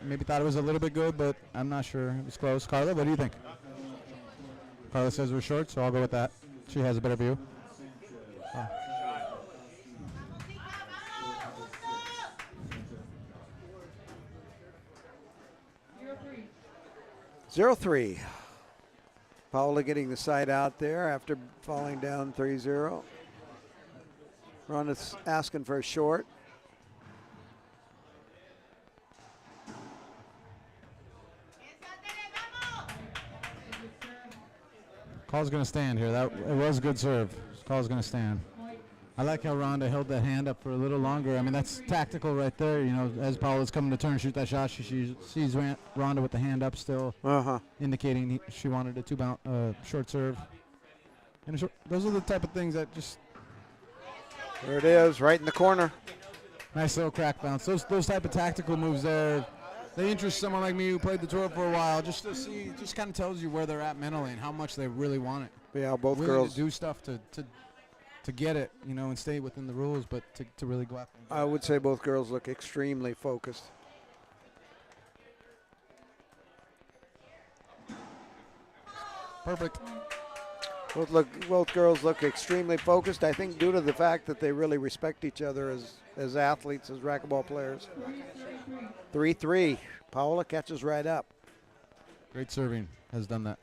Maybe thought it was a little bit good, but I'm not sure. It was close. Carla, what do you think? Carla says we're short, so I'll go with that. She has a better view. Oh. 0-3. Paola getting the side out there after falling down 3-0. Rhonda's asking for a short. Call's going to stand here. It was a good serve. Call's going to stand. I like how Rhonda held that hand up for a little longer. I mean, that's tactical right there. You know, as Paola's coming to turn and shoot that shot, she sees Rhonda with the hand up still, indicating she wanted a short serve. And those are the type of things that just... There it is, right in the corner. Nice little crack bounce. Those type of tactical moves there, they interest someone like me who played the tour for a while. Just to see, just kind of tells you where they're at mentally and how much they really want it. Yeah, both willing girls to do stuff to get it, you know, and stay within the rules, but to really go after it. I would say both girls look extremely focused. Perfect. Both girls look extremely focused. I think due to the fact that they really respect each other as athletes, as racquetball players. 3-3. Paola catches right up. Great serving has done that.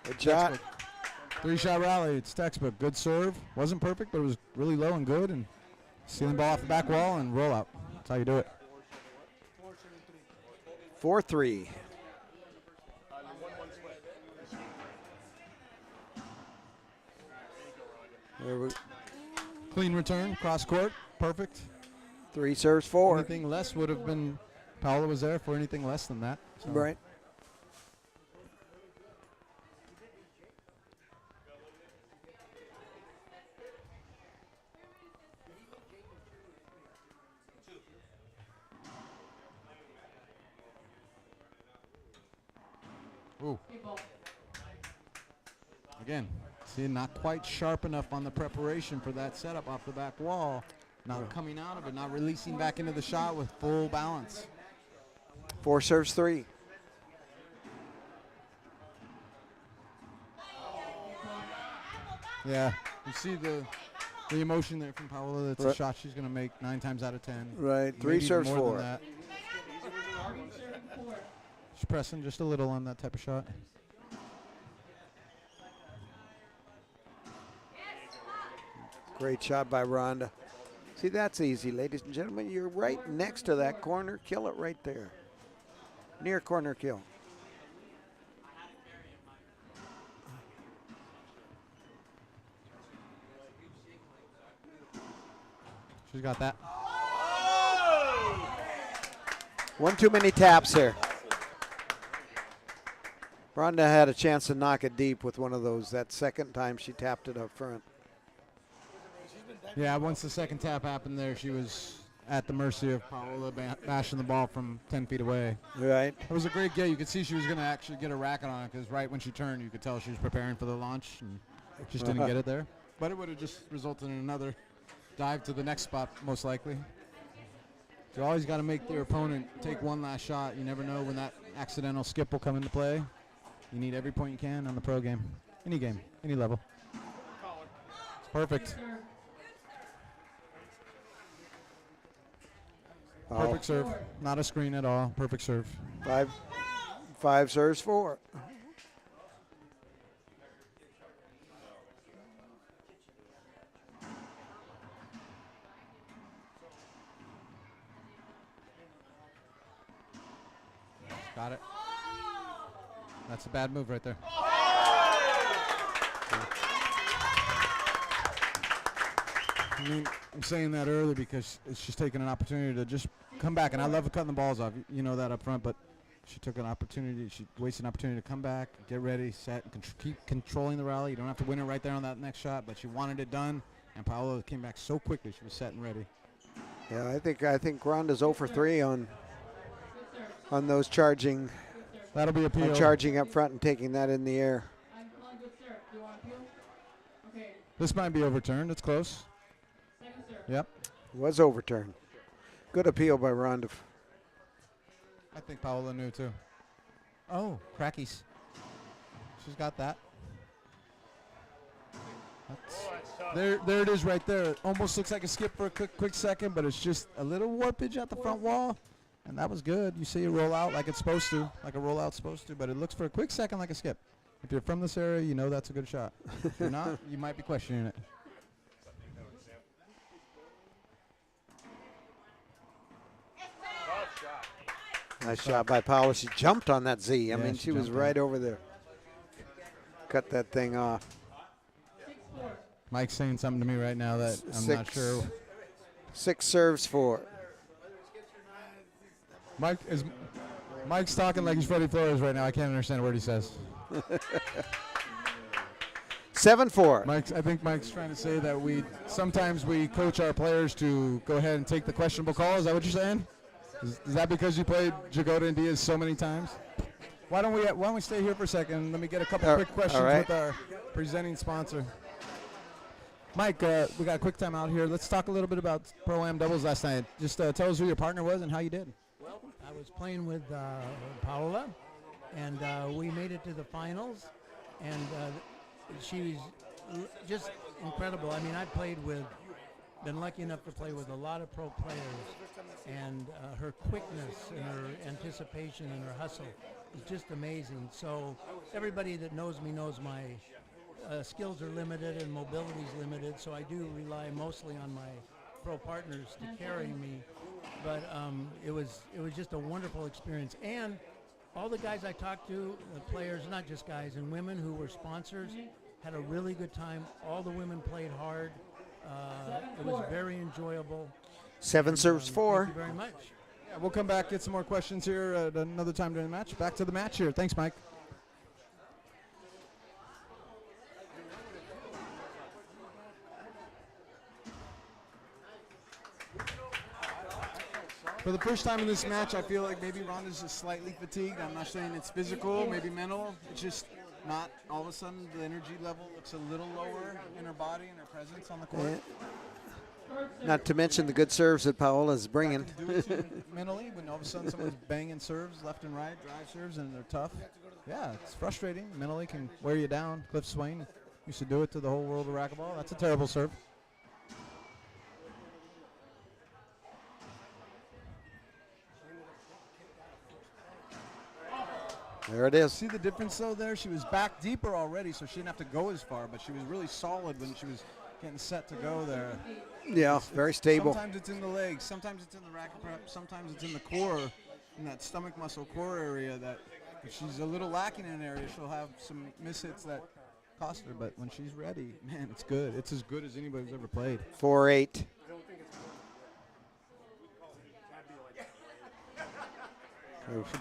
Good shot. 3-shot rally. It's textbook. Good serve. Wasn't perfect, but it was really low and good. And stealing ball off the back wall and roll out. That's how you do it. 4-3. Clean return, cross court, perfect. 3 serves 4. Anything less would have been, Paola was there for anything less than that. So. Right. Ooh. Again, see, not quite sharp enough on the preparation for that setup off the back wall. Not coming out of it, not releasing back into the shot with full balance. 4 serves 3. Yeah, you see the emotion there from Paola. That's a shot she's going to make 9 times out of 10. Right, 3 Maybe serves more 4. than that. She's pressing just a little on that type of shot. Great shot by Rhonda. See, that's easy, ladies and gentlemen. You're right next to that corner. Kill it right there. Near corner kill. She's got that. One too many taps here. Rhonda had a chance to knock it deep with one of those. That second time she tapped it up front. Yeah, once the second tap happened there, she was at the mercy of Paola bashing the ball from 10 feet away. Right. It was a great get. You could see she was going to actually get a racket on it because right when she turned, you could tell she was preparing for the launch and just didn't get it there. But it would have just resulted in another dive to the next spot, most likely. You always got to make your opponent take one last shot. You never know when that accidental skip will come into play. You need every point you can on the pro game. Any game, any level. It's perfect. Perfect serve. Not a screen at all. Perfect serve. Five serves 4. Got it. That's a bad move right there. I mean, I'm saying that early because it's just taking an opportunity to just come back. And I love cutting the balls off. You know that up front. But she took an opportunity. She wasted an opportunity to come back, get ready, set, and keep controlling the rally. You don't have to win it right there on that next shot. But she wanted it done. And Paola came back so quickly. She was set and ready. Yeah, I think Rhonda's 0 for 3 on those charging. That'll be appeal. Charging up front and taking that in the air. This might be overturned. It's close. Yep. It was overturned. Good appeal by Rhonda. I think Paola knew too. Oh, crackies. She's got that. There it is right there. It almost looks like a skip for a quick second, but it's just a little warpage at the front wall. And that was good. You see it roll out like it's supposed to, like a rollout's supposed to, but it looks for a quick second like a skip. If you're from this area, you know that's a good shot. If you're not, you might be questioning it. Nice shot by Paola. She jumped on that Z. I mean, she was right over there. Cut that thing off. Mike's saying something to me right now that I'm not sure. 6 serves 4. Mike's talking like he's Freddie Flores right now. I can't understand a word he says. 7-4. I think Mike's trying to say that sometimes we coach our players to go ahead and take the questionable call. Is that what you're saying? Is that because you played Jagoda and Diaz so many times? Why don't we stay here for a second? Let me get a couple quick questions with our presenting sponsor. Mike, we got a quick time out here. Let's talk a little bit about Pro-Am doubles last night. Just tell us who your partner was and how you did. Well, I was playing with Paola, and we made it to the finals, and she was just incredible. I mean, been lucky enough to play with a lot of pro players, and her quickness and her anticipation and her hustle is just amazing. So everybody that knows me knows my skills are limited and mobility is limited, so I do rely mostly on my pro partners to carry me. But it was just a wonderful experience, and all the guys I talked to, the players, not just guys, and women who were sponsors, had a really good time. All the women played hard. It was very enjoyable. 7 serves 4. Thank you very much. Yeah, we'll come back, get some more questions here at another time during the match. Back to the match here. Thanks, Mike. For the first time in this match, I feel like maybe Rhonda's just slightly fatigued. I'm not saying it's physical, maybe mental. It's just not all of a sudden the energy level looks a little lower in her body and her presence on the court. Not to mention the good serves that Paola's bringing. Mentally, when all of a sudden someone's banging serves left and right, drive serves, and they're tough. Yeah, it's frustrating. Mentally can wear you down. Cliff Swain used to do it to the whole world of racquetball. That's a terrible serve. There it is. See the difference though there? She was back deeper already, so she didn't have to go as far, but she was really solid when she was getting set to go there. Yeah, very stable. Sometimes it's in the legs, sometimes it's in the racket prep, sometimes it's in the core, in that stomach muscle core area that if she's a little lacking in an area, she'll have some mishits that cost her, but when she's ready, man, it's good. It's as good as anybody's ever played. 4-8.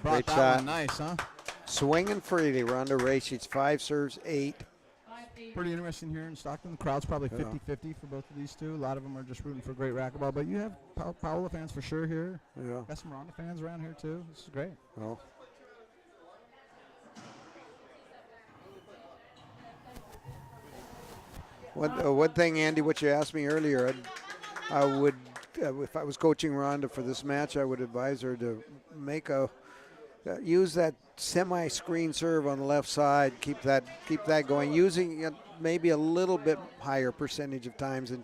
Great shot. Nice, huh? Swinging freely, Rhonda Racing. 5 serves 8. Pretty interesting here in Stockton. The crowd's probably 50-50 for both of these two. A lot of them are just rooting for great racquetball, but you have Paola fans for sure here. Yeah. Got some Rhonda fans around here too. This is great. Oh. One thing, Andy, what you asked me earlier, I would if I was coaching Rhonda for this match, I would advise her to make use that semi-screen serve on the left side. Keep that going. Using it maybe a little bit higher percentage of times than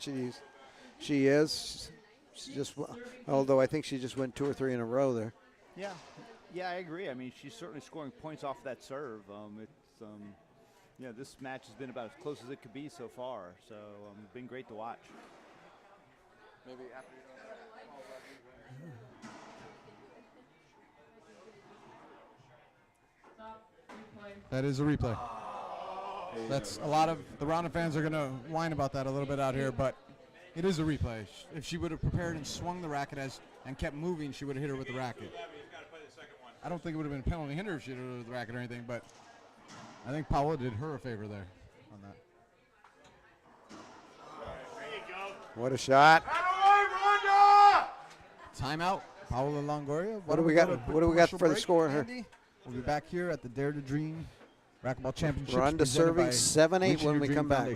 she is. She just, although I think she just went 2 or 3 in a row there. Yeah, I agree. I mean, she's certainly scoring points off that serve. This match has been about as close as it could be so far. So it's been great to watch. Maybe after That is a replay. That's a lot of the Rhonda fans are going to whine about that a little bit out here, but it is a replay. If she would have prepared and swung the racket and kept moving, she would have hit her with the racket. I don't think it would have been a penalty hinder if she hit her with the racket or anything, but I think Paola did her a favor there on that. What a shot. Timeout. Paola Longoria. What do we got? What do we got for the score here? We'll be back here at the Dare to Dream Racquetball Championships. Rhonda serving 7-8 when we come back. You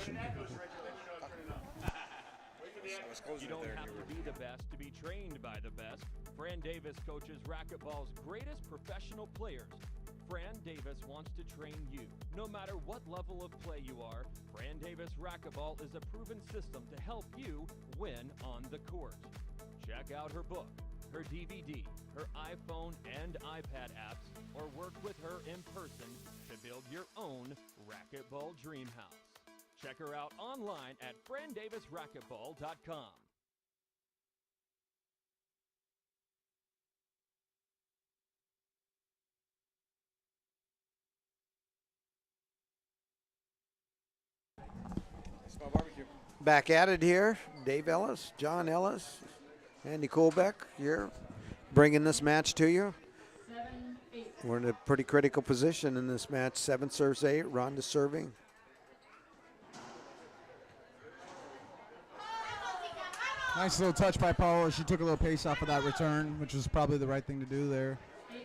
don't have to be the best to be trained by the best. Fran Davis coaches racquetball's greatest professional players. Fran Davis wants to train you. No matter what level of play you are, Fran Davis Racquetball is a proven system to help you win on the court. Check out her book, her DVD, her iPhone and iPad apps, or work with her in person to build your own racquetball dream house. Check her out online at frandavisracquetball.com. Back at it here. Dave Ellis, John Ellis, Andy Kohlbeck here, bringing this match to you. 7-8. We're in a pretty critical position in this match. 7 serves 8. Rhonda serving. Nice little touch by Paola. She took a little pace off of that return, which was probably the right thing to do there. 8-7.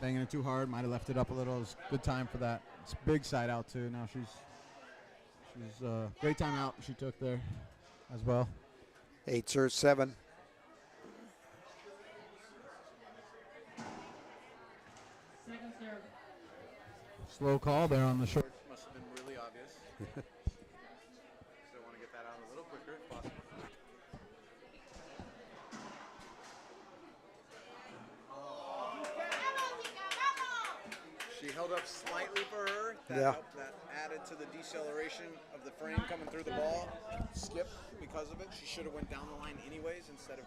Banging it too hard, might have left it up a little. It was good time for that. It's big side out too. Now she's great time out she took there as well. 8 serves 7. Second serve. Slow call there on the short. Must have been really obvious. Still want to get that out a little quicker if possible. She held up slightly for her. That helped. That added to the deceleration of the frame coming through the ball. Skip because of it. She should have went down the line anyways instead of,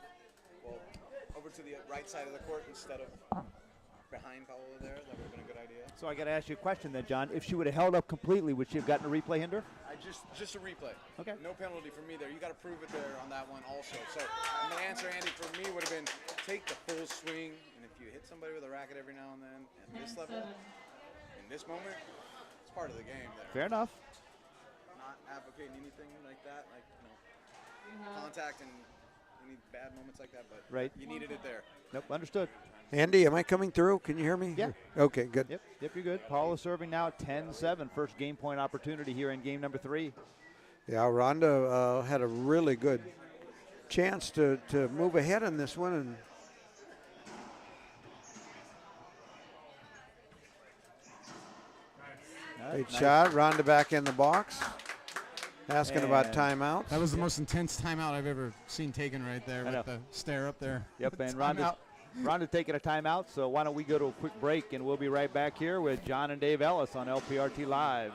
over to the right side of the court instead of behind Paola there. That would have been a good idea. So I got to ask you a question then, John. If she would have held up completely, would she have gotten a replay hinder? Just a replay. Okay. No penalty for me there. You got to prove it there on that one also. So my answer, Andy, for me would have been take the full swing, and if you hit somebody with a racket every now and then at this level, in this moment, it's part of the game there. Fair enough. Not advocating anything like that, like contact and any bad moments like that, but you needed it there. Nope, understood. Andy, am I coming through? Can you hear me? Yeah. Okay, good. Yep, you're good. Paola serving now 10-7. First game point opportunity here in game number 3. Yeah, Rhonda had a really good chance to move ahead in this one. And great shot. Rhonda back in the box. Asking about timeouts. That was the most intense timeout I've ever seen taken right there with the stare up there. Yep, and Rhonda taking a timeout, so why don't we go to a quick break, and we'll be right back here with John and Dave Ellis on LPRT Live.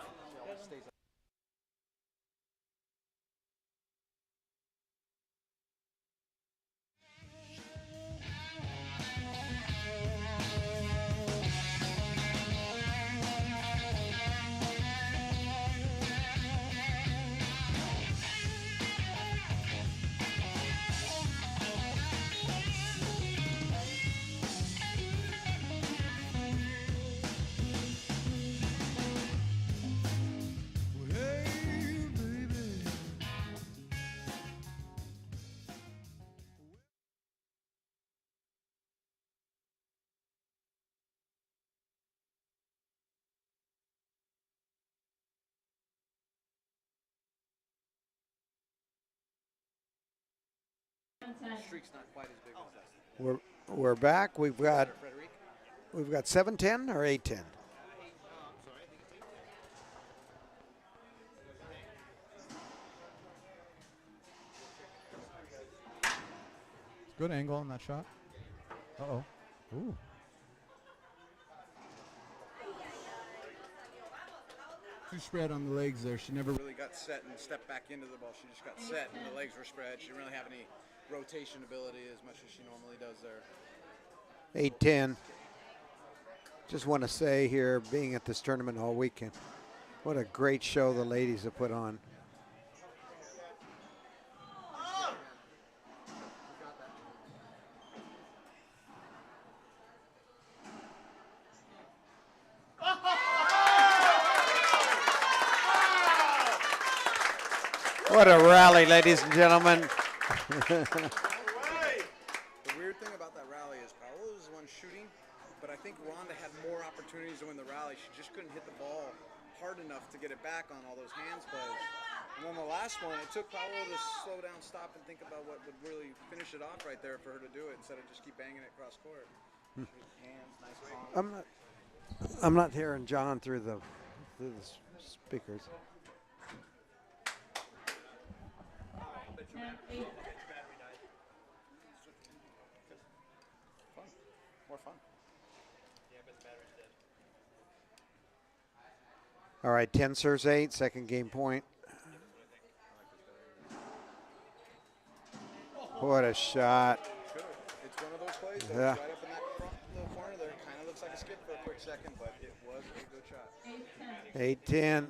Streak's not quite as big as that. We're back. We've got 7-10 or 8-10. Good angle on that shot. Uh-oh. Ooh. Too spread on the legs there. She never Really got set and stepped back into the ball. She just got set and the legs were spread. She didn't really have any rotation ability as much as she normally does there. 8-10. Just want to say here, being at this tournament all weekend, what a great show the ladies have put on. What a rally, ladies and gentlemen. The weird thing about that rally is Paola was the one shooting, but I think Rhonda had more opportunities to win the rally. She just couldn't hit the ball hard enough to get it back on all those hands plays. And then the last one, it took Paola to slow down, stop, and think about what would really finish it off right there for her to do it instead of just keep banging it cross court. Hands, nice palm. I'm not hearing John through the speakers. More fun. All right, 10 serves 8, second game point. What a shot. It's one of those plays that Yeah. right up in that front little corner there. Kind of looks like a skip for a quick second, but it was a good shot. 8-10.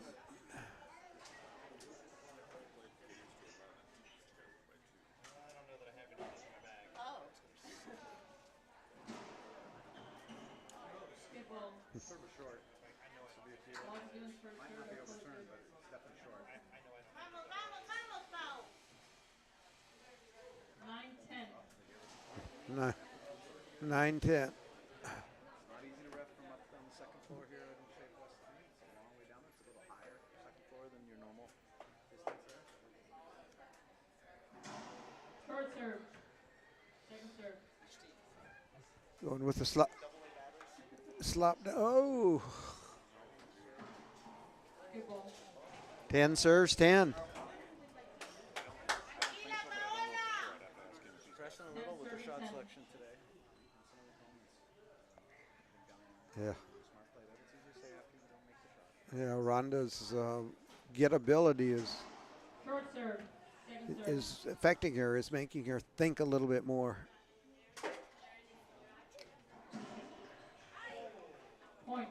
Nine, 9-10. Not easy to ref from up on the second floor here in Shape West. It's a long way down. It's a little higher second floor than your normal distance there. short serve. Second serve. Going with the slop. Oh. Good ball. 10 serves 10. Pressing a little with her shot selection today. Yeah. Smart play. That's easy to say after you don't make the shot. Yeah, Rhonda's gettability Short serve. Second serve. is affecting her, is making her think a little bit more. Point.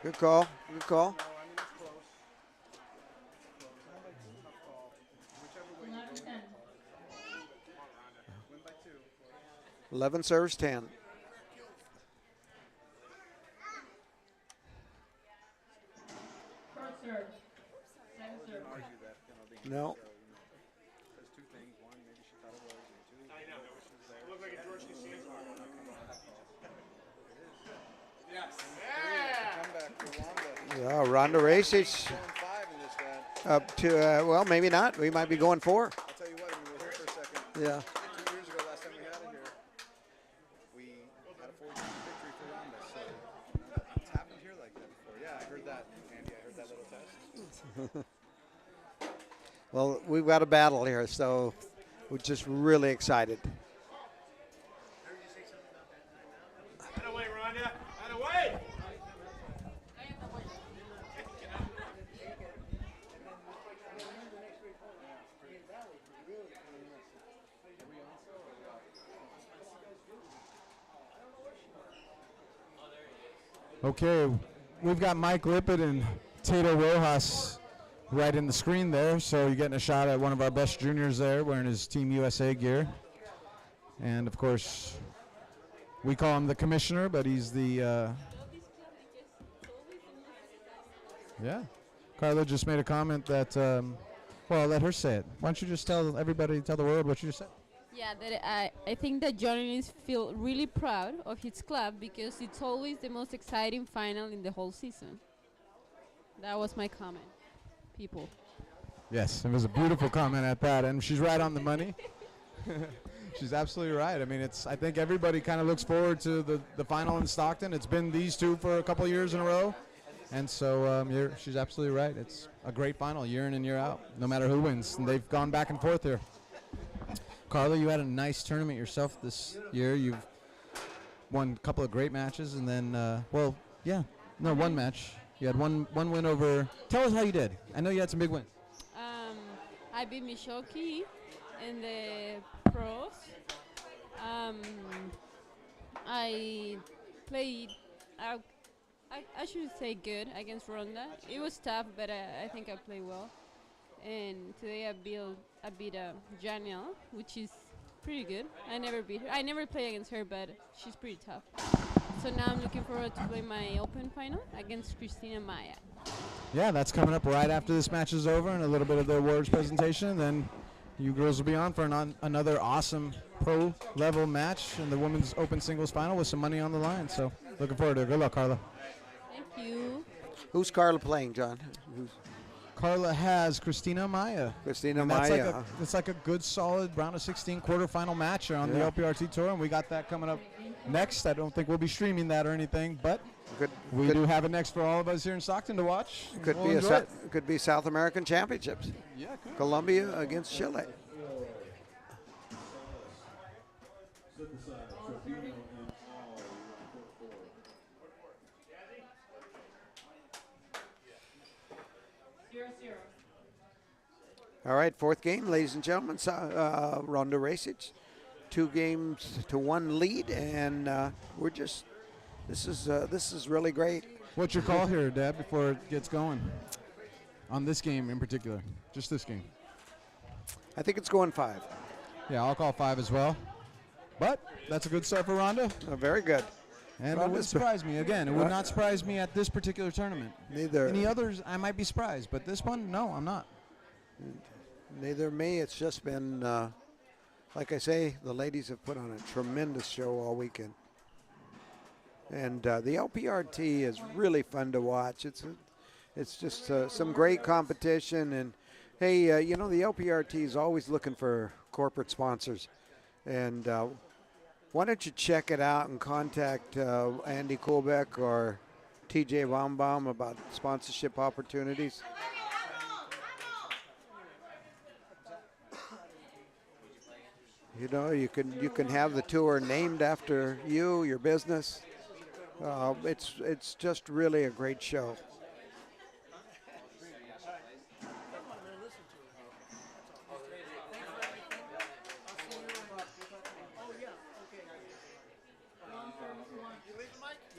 Good call. Good call. No, I mean, it's close. Tough call. Whichever way you 11-10. win by 2. 11 serves 10. Short serve. Second serve. Argue that, the No. hand show, There's two things. One, maybe she thought it was, and two, I know. She was there. It looked like a George Costanza. Yes. Comeback for Rhonda. Yeah, Rhonda Racing Going 5 in this guy. up to, well, maybe not. We might be going 4. I'll tell you what, I mean, we were here for a second. Yeah. 2 years ago, last time we had it here, we had a 4-game victory for Rhonda. So it's happened here like that before. Yeah, I heard that, Andy. I heard that little test. Well, we've got a battle here, so we're just really excited. Okay, we've got Mike Lippett and Tato Rojas right in the screen there, so you're getting a shot at one of our best juniors there wearing his Team USA gear. And of course, we call him the commissioner, but he's the, yeah. Carla just made a comment that, well, let her say it. Why don't you just tell everybody, tell the world what you just said? Yeah, that I think that journalists feel really proud of his club because it's always the most exciting final in the whole season. That was my comment, people. Yes, it was a beautiful comment at that, and she's right on the money. She's absolutely right. I mean, I think everybody kind of looks forward to the final in Stockton. It's been these two for a couple of years in a row, and so she's absolutely right. It's a great final, year in and year out, no matter who wins, and they've gone back and forth here. Carla, you had a nice tournament yourself this year. You've won a couple of great matches, and then, one match. You had one win over. Tell us how you did. I know you had some big wins. I beat Mishoki in the pros. I played, I should say good against Rhonda. It was tough, but I think I played well. And today I beat Janiel, which is pretty good. I never beat her. I never play against her, but she's pretty tough. So now I'm looking forward to play my open final against Christina Maya. Yeah, that's coming up right after this match is over, and a little bit of the awards presentation, and then you girls will be on for another awesome pro-level match in the women's open singles final with some money on the line. So looking forward to it. Good luck, Carla. Thank you. Who's Carla playing, John? Carla has Christina Maya. Christina Maya. It's like a good, solid round of 16 quarterfinal match on the LPRT tour, and we got that coming up next. I don't think we'll be streaming that or anything, but we do have it next for all of us here in Stockton to watch. Could be South American Championships. Yeah, could. Colombia against Chile. All right, fourth game, ladies and gentlemen. Rhonda Racquetball, 2-1 lead, and this is really great. What's your call here, Dad, before it gets going? On this game in particular, just this game. I think it's going 5. Yeah, I'll call 5 as well. But that's a good start for Rhonda. Very good. And it would surprise me. Again, it would not surprise me at this particular tournament. Neither. Any others, I might be surprised, but this one, no, I'm not. Neither me. It's just been, like I say, the ladies have put on a tremendous show all weekend. And the LPRT is really fun to watch. It's just some great competition. And, hey, the LPRT is always looking for corporate sponsors. And why don't you check it out and contact Andy Kohlbeck or TJ Baumbaum about sponsorship opportunities. You know, you can have the tour named after you, your business. It's just really a great show.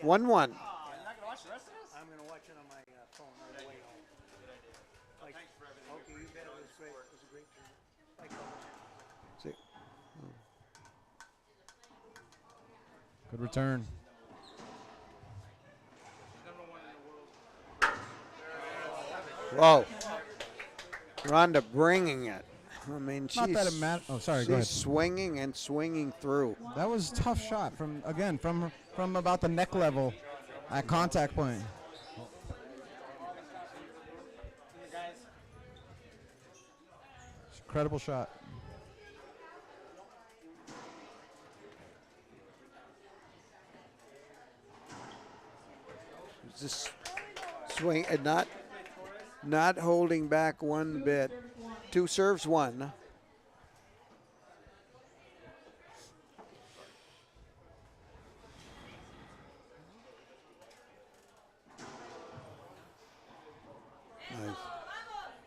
One. I'm going to watch it on my phone on the way home. Thanks for everything. Okay, you bet. It was great. It was a great tournament. See. Good return. Whoa. Rhonda bringing it. I mean, Not that it matters. Oh, sorry. Go ahead. She's swinging and swinging through. That was a tough shot from about the neck level at contact point. Incredible shot. Just swing and not holding back one bit. 2 serves 1. Nice.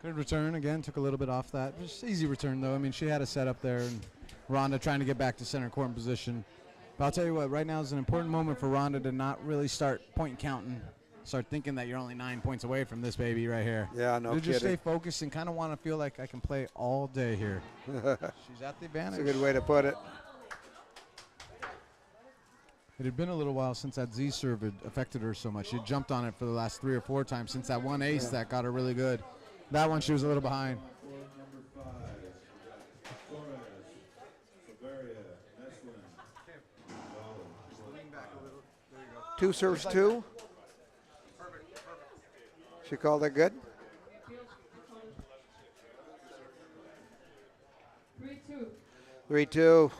Good return again. Took a little bit off that. Just easy return though. I mean, she had a setup there, and Rhonda trying to get back to center court position. But I'll tell you what, right now is an important moment for Rhonda to not really start point counting. Start thinking that you're only 9 points away from this baby right here. Yeah, no kidding. Just stay kidding. focused and kind of want to feel like I can play all day here. She's at the advantage. That's a good way to put it. It had been a little while since that Z serve had affected her so much. She had jumped on it for the last 3 or 4 times since that one ace that got her really good. That one she was a little behind. 2 serves 2. She called it good. 2. 3-2.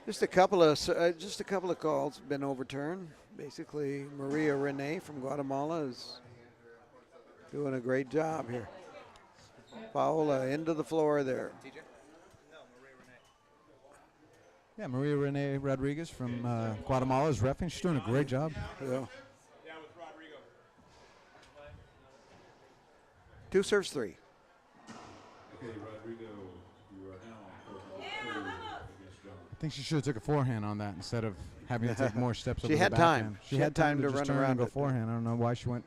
Just a couple of calls been overturned. Basically, Maria Renee from Guatemala is doing a great job here. Paola into the floor there. Yeah, Maria Renee Rodriguez from Guatemala is reffing. She's doing a great job. Yeah. 2 serves 3. I think she should have took a forehand on that instead of having to take more steps. She over had the time. backhand. She had time to just run turn around and go it. forehand. I don't know why she went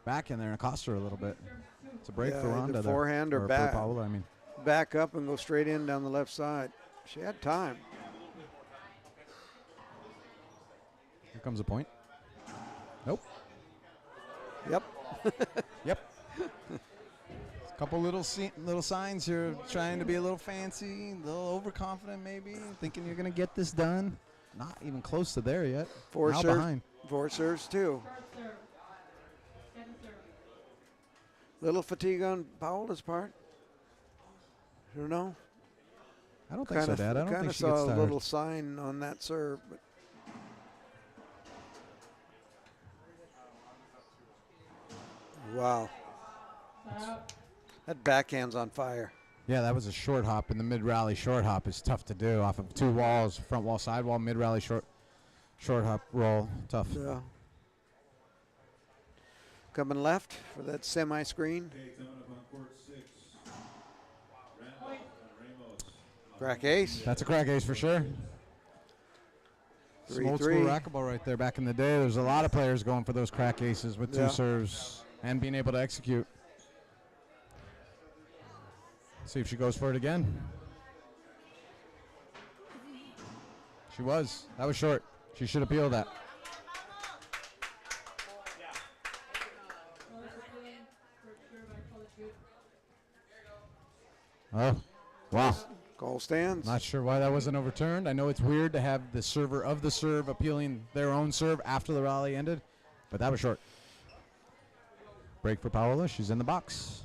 back in there and cost her a little bit. It's a break for Yeah, Rhonda either there. forehand or for back. Paola, I mean. Back up and go straight in down the left side. She had time. Here comes a point. Nope. Yep. Yep. A couple little signs here, trying to be a little fancy, a little overconfident maybe, thinking you're going to get this done. Not even close to there yet. 4 now serves. behind. 4 serves 2. Little fatigue on Paola's part. I don't know. I don't think so, Dad. I don't think she gets saw a tired. little sign on that serve. But wow. That backhand's on fire. Yeah, that was a short hop. In the mid-rally, short hop is tough to do off of 2 walls, front wall, side wall, mid-rally, short hop roll. Tough. Yeah. Coming left for that semi-screen. Crack ace. That's a crack ace for sure. Some old school 3-3. racquetball right there. Back in the day, there's a lot of players going for those crack aces with 2 Yeah. serves and being able to execute. See if she goes for it again. She was. That was short. She should appeal that. Oh, wow. Goal stands. Not sure why that wasn't overturned. I know it's weird to have the server of the serve appealing their own serve after the rally ended, but that was short. Break for Paola. She's in the box.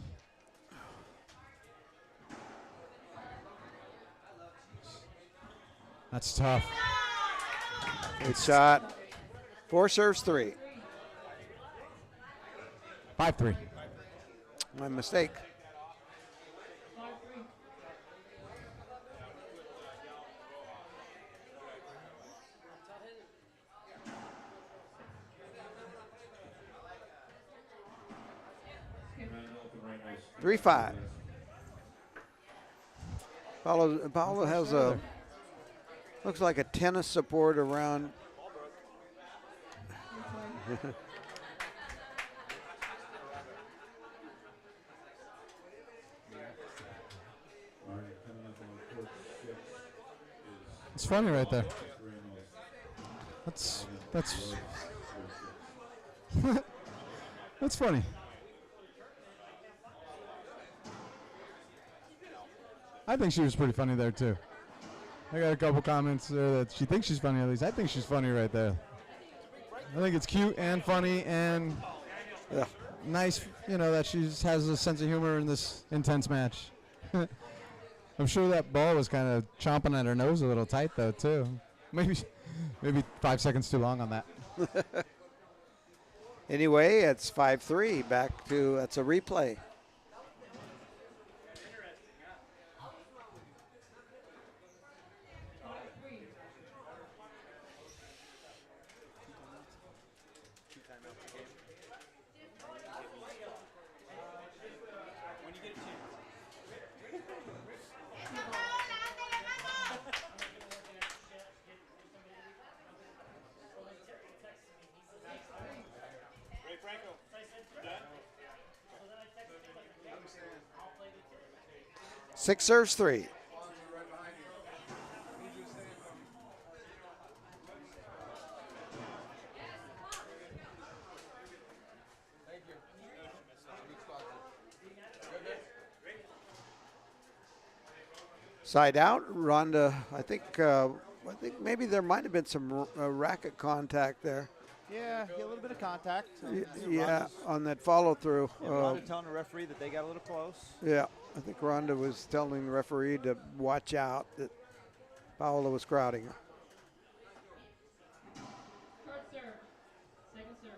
That's tough. Good shot. 4 serves 3. 5-3. My mistake. Three 5. Paola has a looks like a tennis support around. It's funny right there. That's that's funny. I think she was pretty funny there too. I got a couple comments there that she thinks she's funny at least. I think she's funny right there. I think it's cute and funny and nice, you know, that she has a sense of humor in this intense match. I'm sure that ball was kind of chomping at her nose a little tight though too. Maybe 5 seconds too long on that. Anyway, it's 5-3. Back to that's a replay. Six serves 3. Side out, Rhonda. I think maybe there might have been some racket contact there. Yeah, a little bit of contact. Yeah, on that follow through. Rhonda telling the referee that they got a little close. Yeah, I think Rhonda was telling the referee to watch out, that Paola was crowding her. Short serve. Second serve.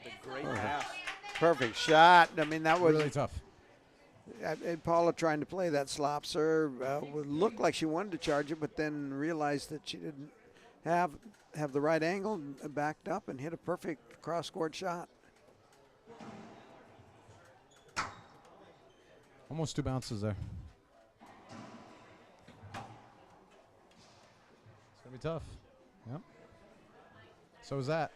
The great pass. Perfect shot. I mean, that was Really tough. And Paola trying to play that slop serve would look like she wanted to charge it, but then realized that she didn't have the right angle, backed up and hit a perfect cross-court shot. Almost 2 bounces there. It's going to be tough. Yep. So is that.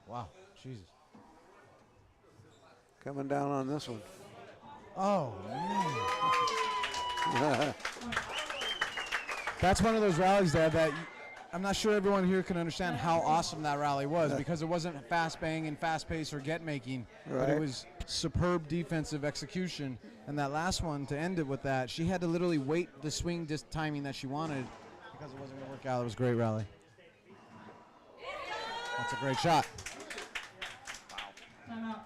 Wow. Jesus. Coming down on this one. Oh, man. That's one of those rallies, Dad, that I'm not sure everyone here can understand how awesome that rally was, because it wasn't fast banging, fast pace, or get making, but it Right. was superb defensive execution. And that last one, to end it with that, she had to literally wait the swing timing that she wanted because it wasn't going to work out. It was a great rally. That's a great shot. Timeout.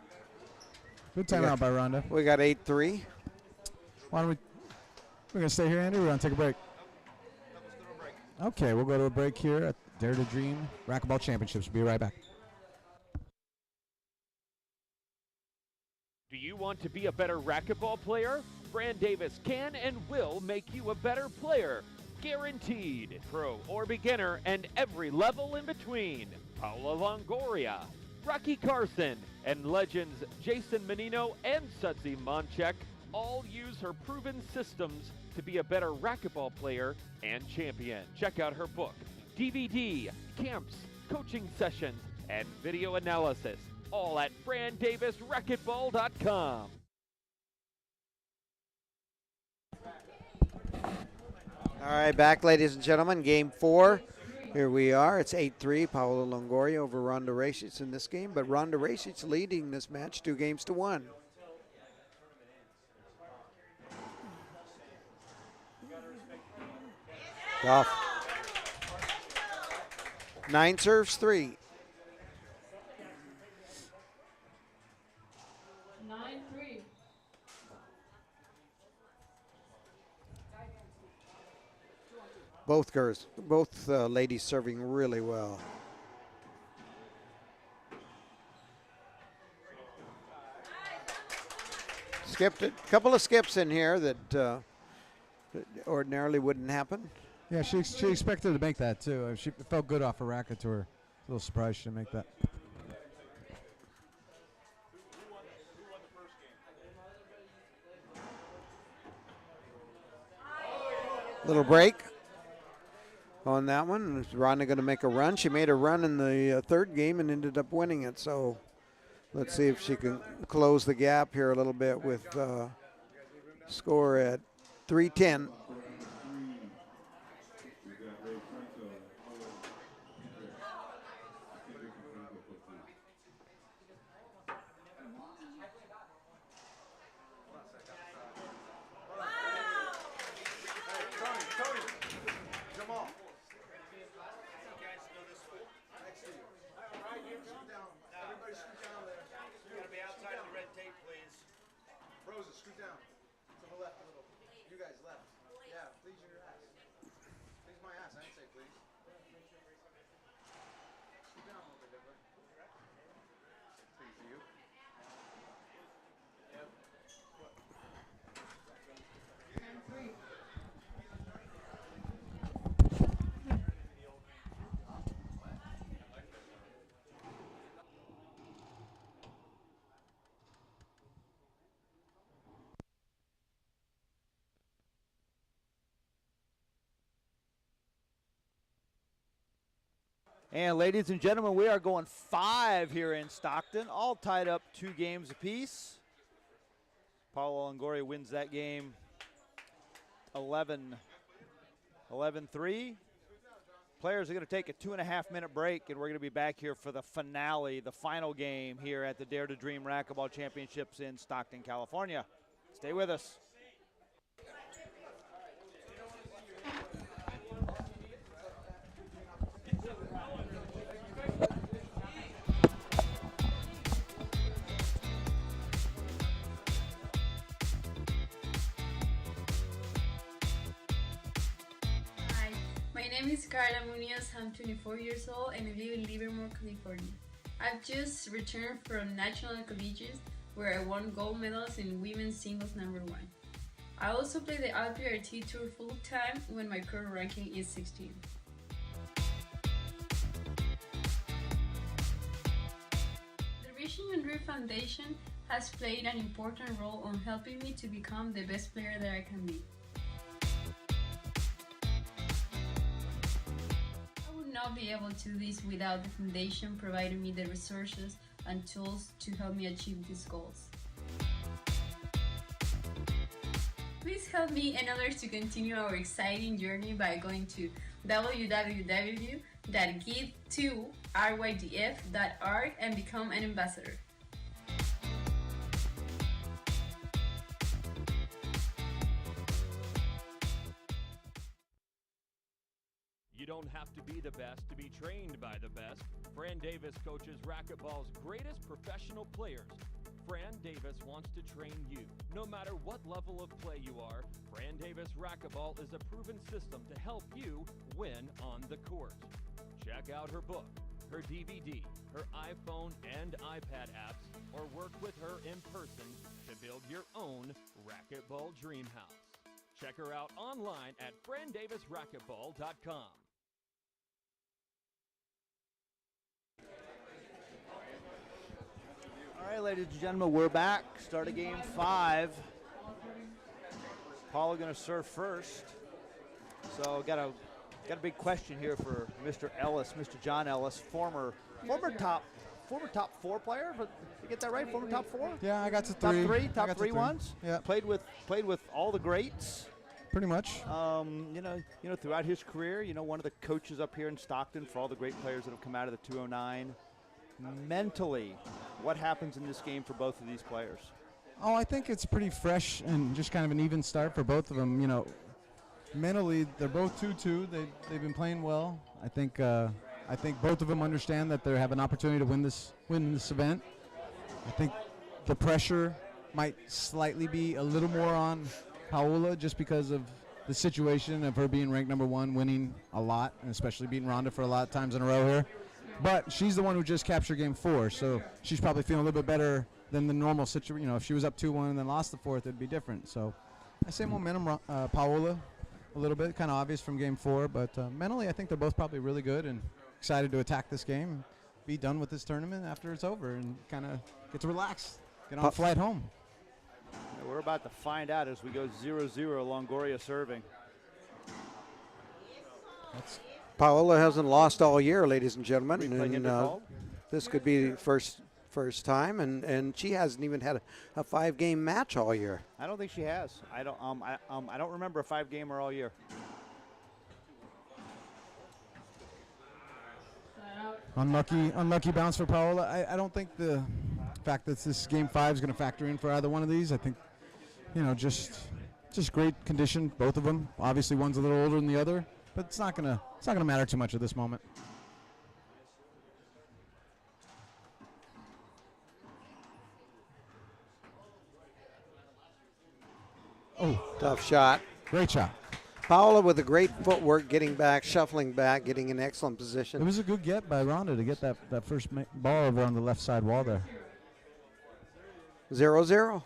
Good timeout by Rhonda. We got 8-3. Why don't we're going to stay here, Andy, or we're going to take a break? Okay, we'll go to a break here at Dare to Dream Racquetball Championships. We'll be right back. Do you want to be a better racquetball player? Fran Davis can and will make you a better player. Guaranteed. Pro or beginner and every level in between. Paola Longoria, Rocky Carson, and legends Jason Menino and Sudsy Monchek all use her proven systems to be a better racquetball player and champion. Check out her book, DVD, camps, coaching sessions, and video analysis, all at FranDavisRacquetball.com. All right, back, ladies and gentlemen, game 4. Here we are. It's 8-3. Paola Longoria over Rhonda Racich in this game, but Rhonda Racich leading this match 2-1. Tough. 9 serves, 3. 9-3. Both ladies serving really well. Skipped it. A couple of skips in here that ordinarily wouldn't happen. Yeah, she expected to make that, too. She felt good off her racket to her. A little surprised she didn't make that. Little break on that one. Is Rhonda going to make a run? She made a run in the third game and ended up winning it. So let's see if she can close the gap here a little bit with score at 3-10. And ladies and gentlemen, we are going 5 here in Stockton, all tied up 2 games apiece. Paola Longoria wins that game 11-3. Players are going to take a 2.5-minute break, and we're going to be back here for the finale, the final game here at the Dare to Dream Racquetball Championships in Stockton, California. Stay with us. Carla Munoz. I'm 24 years old and I live in Livermore, California. I've just returned from National Collegiate where I won gold medals in women's singles #1. I also play the LPRT Tour full-time when my current ranking is 16. The Reaching and Dream Foundation has played an important role on helping me to become the best player that I can be. I would not be able to do this without the foundation providing me the resources and tools to help me achieve these goals. Please help me and others to continue our exciting journey by going to www.give2rydf.org and become an ambassador. You don't have to be the best to be trained by the best. Fran Davis coaches racquetball's greatest professional players. Fran Davis wants to train you. No matter what level of play you are, Fran Davis Racquetball is a proven system to help you win on the court. Check out her book, her DVD, her iPhone and iPad apps, or work with her in person to build your own racquetball dream house. Check her out online at frandavisracquetball.com. All right, ladies and gentlemen, we're back. Start of game 5. Paola going to serve first. So got a big question here for Mr. Ellis, Mr. John Ellis, former top 4 player. Did you get that right? Former top 4? Yeah, I got to 3. Top three ones. Yeah. Played with all the greats. Pretty much. You know, throughout his career, one of the coaches up here in Stockton for all the great players that have come out of the 209. Mentally, what happens in this game for both of these players? Oh, I think it's pretty fresh and just kind of an even start for both of them. Mentally, they're both 2-2. They've been playing well. I think both of them understand that they have an opportunity to win this event. I think the pressure might slightly be a little more on Paola just because of the situation of her being ranked #1, winning a lot, and especially beating Rhonda for a lot of times in a row here. But she's the one who just captured game 4, so she's probably feeling a little bit better than the normal situation. If she was up 2-1 and then lost the 4th, it'd be different. So I say momentum, Paola, a little bit, kind of obvious from game 4. But mentally, I think they're both probably really good and excited to attack this game, be done with this tournament after it's over, and kind of get to relax, get on a flight home. Yeah, we're about to find out as we go 0-0, Longoria serving. Paola hasn't lost all year, ladies and gentlemen, and this could be the first time, and she hasn't even had a 5-game match all year. I don't think she has. I don't remember a 5-gamer all year. Unlucky bounce for Paola. I don't think the fact that this game 5 is going to factor in for either one of these. I think, just great condition, both of them. Obviously, one's a little older than the other, but it's not gonna matter too much at this moment. Oh, tough shot. Great shot. Paola with a great footwork, getting back, shuffling back, getting in excellent position. It was a good get by Rhonda to get that first ball over on the left side wall there. 0-0.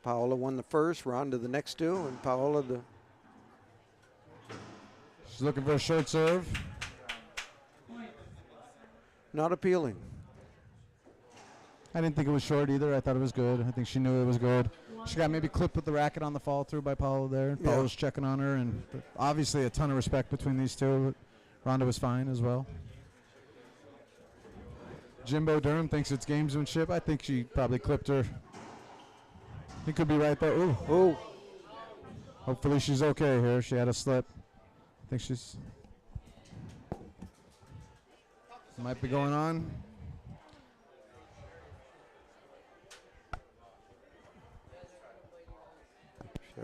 Paola won the first, Rhonda the next 2, and Paola the... She's looking for a short serve. Not appealing. I didn't think it was short either. I thought it was good. I think she knew it was good. She got maybe clipped with the racket on the fall through by Paola there. Yeah. Paola's checking on her, and obviously a ton of respect between these two. Rhonda was fine as well. Jimbo Durham thinks it's gamesmanship. I think she probably clipped her. He could be right there. Ooh. Ooh. Hopefully she's okay here. She had a slip. I think she's... Might be going on. So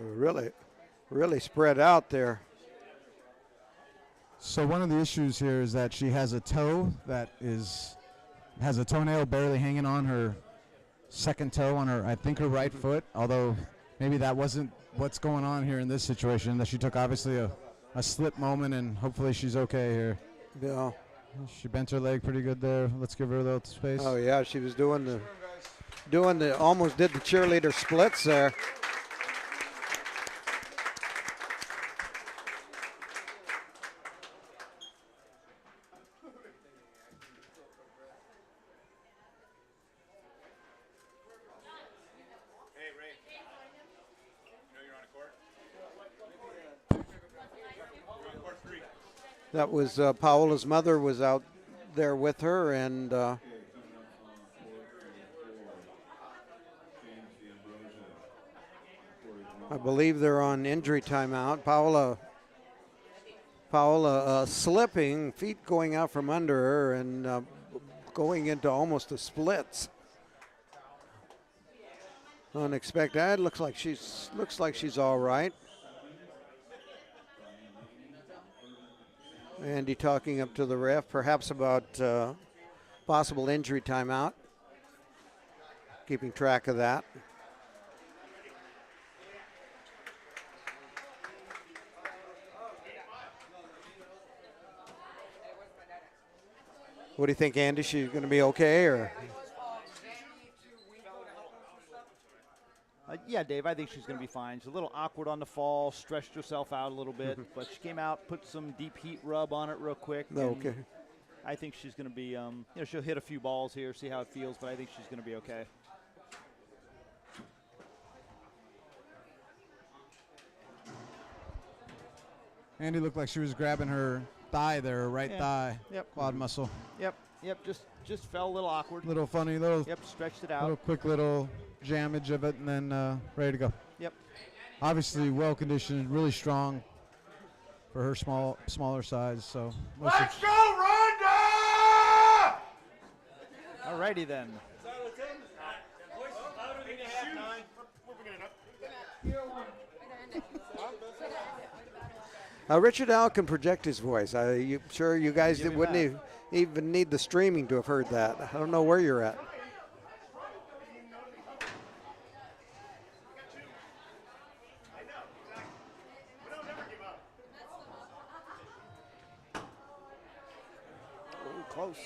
really spread out there. So one of the issues here is that she has a toe that has a toenail barely hanging on her second toe on her, I think her right foot, although maybe that wasn't what's going on here in this situation, that she took obviously a slip moment, and hopefully she's okay here. Yeah. She bent her leg pretty good there. Let's give her a little space. Oh yeah, she was doing the almost did the cheerleader splits there. That was Paola's mother was out there with her, and I believe they're on injury timeout. Paola slipping, feet going out from under her, and going into almost a splits. Unexpected. Looks like she's all right. Andy talking up to the ref, perhaps about possible injury timeout. Keeping track of that. What do you think, Andy? She's going to be okay, or? Yeah, Dave, I think she's going to be fine. She's a little awkward on the fall, stretched herself out a little bit, but she came out, put some deep heat rub on it real quick. Okay. I think she's going to be, she'll hit a few balls here, see how it feels, but I think she's going to be okay. Andy looked like she was grabbing her thigh there, her right thigh, quad muscle. Yep, just felt a little awkward. Little funny, little. Yep, stretched it out. Little quick little jammage of it, and then ready to go. Yep. Obviously well conditioned, really strong for her smaller size. So. Let's go, Rhonda! Alrighty then. Richard Al can project his voice. You sure you guys wouldn't even need the streaming to have heard that? I don't know where you're at. Oh, close.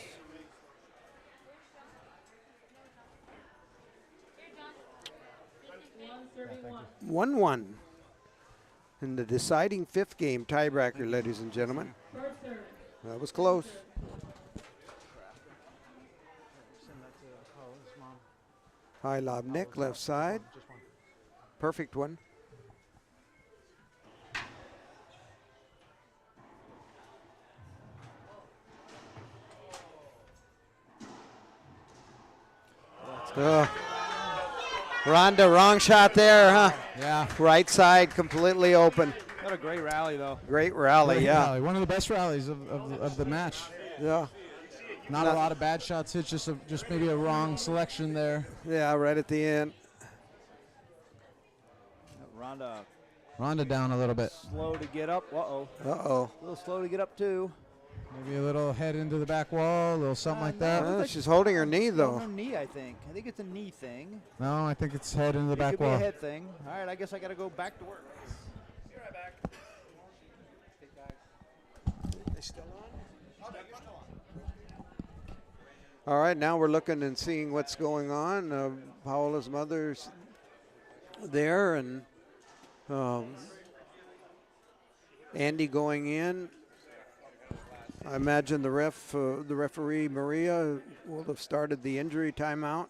One 1-1. In the deciding fifth game tiebreaker, ladies and gentlemen. That was close. High lob Nick, left side. Perfect one. Rhonda, wrong shot there, huh? Yeah. Right side, completely open. What a great rally, though. Great rally, Great yeah. rally. One of the best rallies of the match. Yeah. Not a lot of bad shots hit, just maybe a wrong selection there. Yeah, right at the end. Rhonda down a little bit. Slow to get up. Uh-oh. Uh-oh. A little slow to get up, too. Maybe a little head into the back wall, a little something like that. She's holding her knee, though. Her knee, I think. I think it's a knee thing. No, I think it's head into the back could wall. Be a head thing. All right, I guess I got to go back to work. Be right back. They still on? All right, now we're looking and seeing what's going on. Paola's mother's there, and Andy going in. I imagine the referee Maria will have started the injury timeout.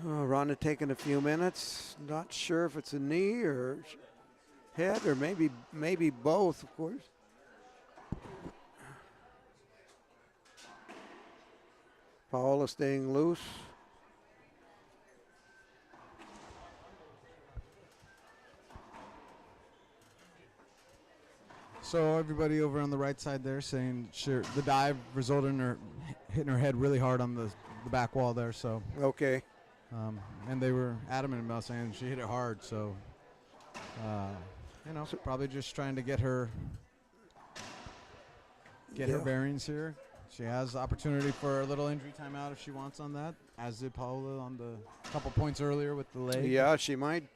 Rhonda taking a few minutes. Not sure if it's a knee or head, or maybe both, of course. Paola staying loose. So everybody over on the right side there saying sure the dive resulted in her hitting her head really hard on the back wall there. So okay. And they were adamant about saying she hit it hard. So, you know, probably just trying to get her her bearings here. She has opportunity for a little injury timeout if she wants on that, as did Paola on the couple points earlier with the leg. Yeah, she might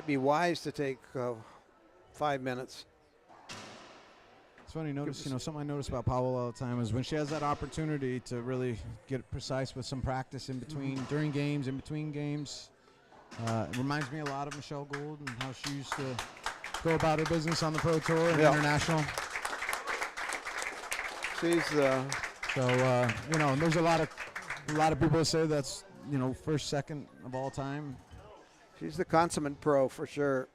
be wise to take 5 minutes. It's funny, something I notice about Paola all the time is when she has that opportunity to really get precise with some practice in between, during games, in between games. It reminds me a lot of Michelle Gould and how she used to go about her business on the Pro Tour and international. She's you know, there's a lot of people that say that's, you know, first, second of all time. She's the consummate pro for sure.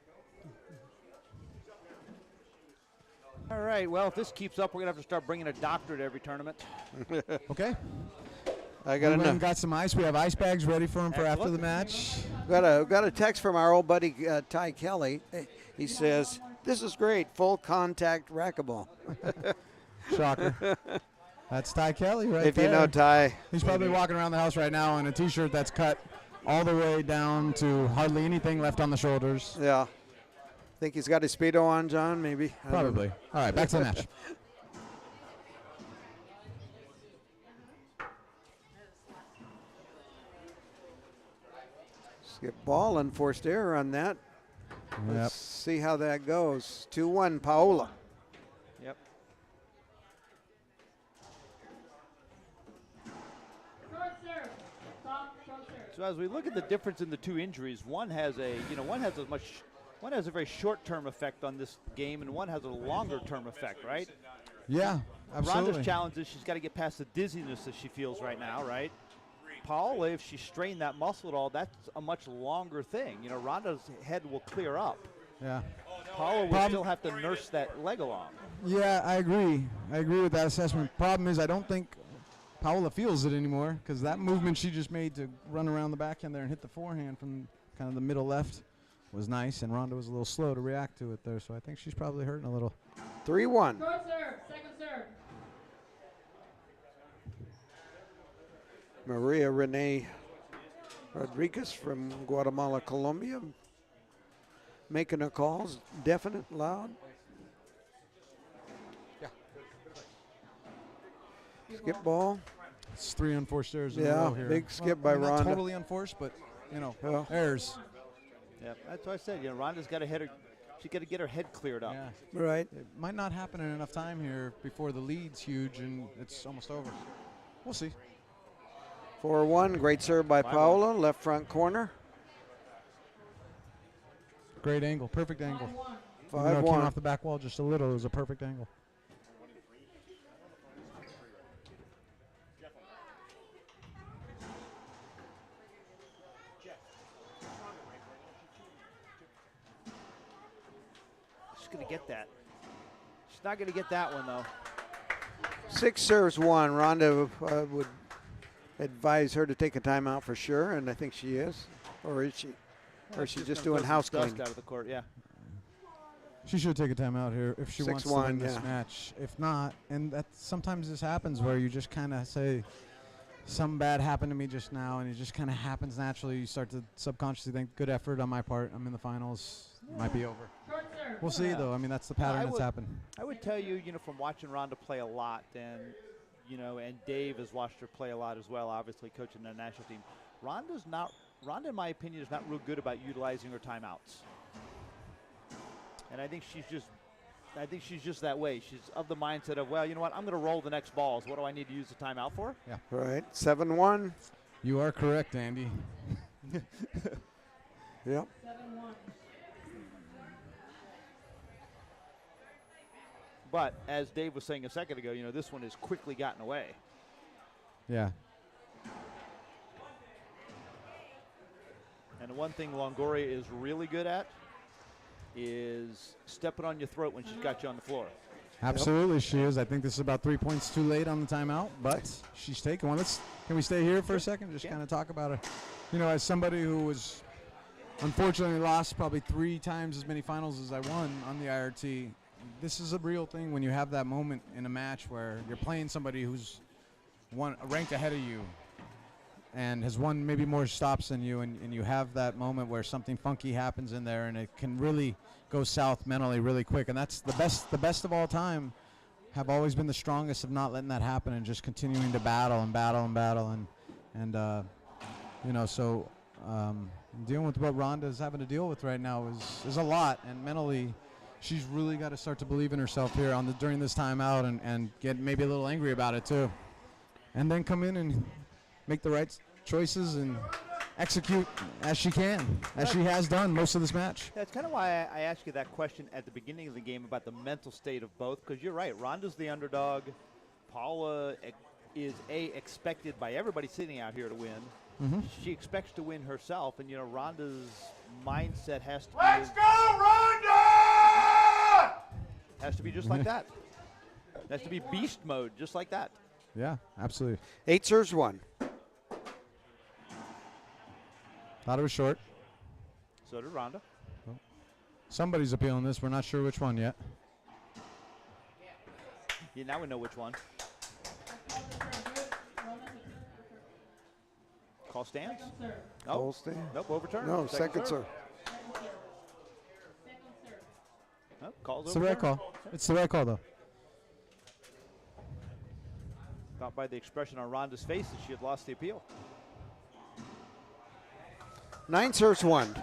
All right, well, if this keeps up, we're going to have to start bringing a doctor to every tournament. Okay. I got some ice. We have ice bags ready for him for after the match. Got a text from our old buddy Ty Kelly. He says, "This is great, full contact racquetball." Shocker. That's Ty Kelly right there. If you know Ty. He's probably walking around the house right now in a T-shirt that's cut all the way down to hardly anything left on the shoulders. Yeah. Think he's got his Speedo on, John, maybe? Probably. All right, back to the match. Skip ball, unforced error on that. Let's see how that goes. 2-1, Paola. Yep. So as we look at the difference in the two injuries, one has a very short-term effect on this game, and one has a longer-term effect, right? Yeah, absolutely. Rhonda's challenge is she's got to get past the dizziness that she feels right now, right? Paola, if she strained that muscle at all, that's a much longer thing. You know, Rhonda's head will clear up. Yeah. Paola will still have to nurse that leg along. Yeah, I agree. I agree with that assessment. Problem is, I don't think Paola feels it anymore because that movement she just made to run around the backhand there and hit the forehand from kind of the middle left was nice, and Rhonda was a little slow to react to it there, so I think she's probably hurting a little. 3-1. Third serve, second serve. Maria Renee Rodriguez from Guatemala, Colombia, making her calls, definite, loud. Yeah. Skip ball. It's 3 unforced errors in a row here. Big skip by not Rhonda. Totally unforced, but, you know, errors. Yep, that's what I said. You know, Rhonda's got to hit her. She's got to get her head cleared up. Yeah. Right. It might not happen in enough time here before the lead's huge and it's almost over. We'll see. 4-1, great serve by Paola, left front corner. Great angle, perfect angle. 5-1. Came off the back wall just a little. It was a perfect angle. She's going to get that. She's not going to get that one, though. 6 serves 1. Rhonda would advise her to take a timeout for sure, and I think she is. Or is she? Or is she just doing house cleaning? Out of the court, yeah. She should take a timeout here if she wants to win this 6-1, match. If not, and that sometimes this happens where you just kind of say, something bad happened to me just now, and it just kind of happens naturally. You start to subconsciously think, good effort on my part. I'm in the finals. Might be over. We'll see, though. I mean, that's the pattern that's happened. I would tell you, you know, from watching Rhonda play a lot, and, you know, and Dave has watched her play a lot as well, obviously coaching the national team. Rhonda, in my opinion, is not real good about utilizing her timeouts. And I think she's just that way. She's of the mindset of, well, you know what, I'm going to roll the next balls. What do I need to use the timeout for? Yeah. Right. 7-1. You are correct, Andy. Yep. 7-1. But as Dave was saying a second ago, you know, this one has quickly gotten away. Yeah. And the one thing Longoria is really good at is stepping on your throat when she's got you on the floor. Absolutely, she is. I think this is about 3 points too late on the timeout, but she's taking one. Can we stay here for a second? Just kind of talk about her. You know, as somebody who was unfortunately lost probably 3 times as many finals as I won on the IRT, this is a real thing when you have that moment in a match where you're playing somebody who's ranked ahead of you. and has won maybe more stops than you, and you have that moment where something funky happens in there, and it can really go south mentally really quick. And that's the best of all time have always been the strongest of not letting that happen and just continuing to battle and battle and battle. And you know, so dealing with what Rhonda is having to deal with right now is a lot, and mentally she's really got to start to believe in herself here during this timeout and get maybe a little angry about it too. And then come in and make the right choices and execute as she can, as she has done most of this match. That's kind of why I asked you that question at the beginning of the game about the mental state of both, because you're right. Rhonda's the underdog. Paola is expected by everybody sitting out here to win. Mm-hmm. She expects to win herself, and Rhonda's mindset has to be. Let's go, Rhonda! Has to be just like that. Has to be beast mode, just like that. Yeah, absolutely. 8 serves 1. Thought it was short. So did Rhonda. Well, somebody's appealing this. We're not sure which one yet. Yeah, now we know which one. Call stands? Call stand. Nope, overturned. No, second serve. Nope, call's It's the right call. It's the right call, though. Thought by the expression on Rhonda's face that she had lost the appeal. 9 serves 1.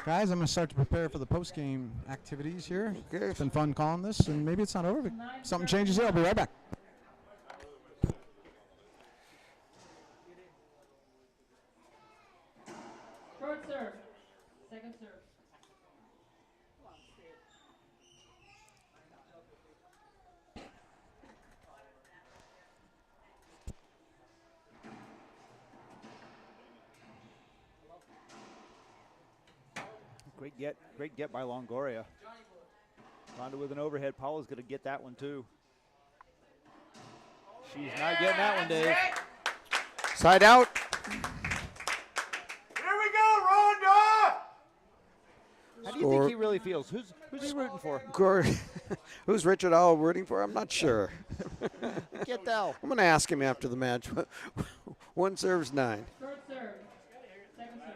Guys, I'm going to start to prepare for the post-game activities here. Okay. It's been fun calling this, and maybe it's not over, but something changes here. I'll be right back. Short serve. Second serve. Great get by Longoria. Rhonda with an overhead. Paula's going to get that one too. She's not getting that one, Dave. Side out. Here we go, Rhonda! How do you think he really feels? Who's he rooting for? Who's Richard Howell rooting for? I'm not sure. Get Dell. I'm going to ask him after the match. 1 serves 9. Short serve. Second serve.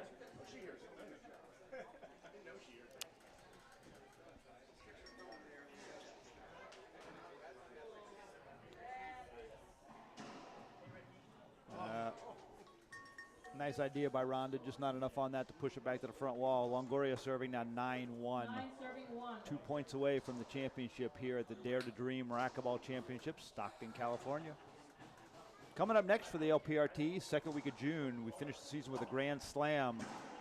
Nice idea by Rhonda, just not enough on that to push it back to the front wall. Longoria serving now 9-1. 9 serving 1. 2 points away from the championship here at the Dare to Dream Racquetball Championship, Stockton, California. Coming up next for the LPRT, second week of June, we finished the season with a Grand Slam.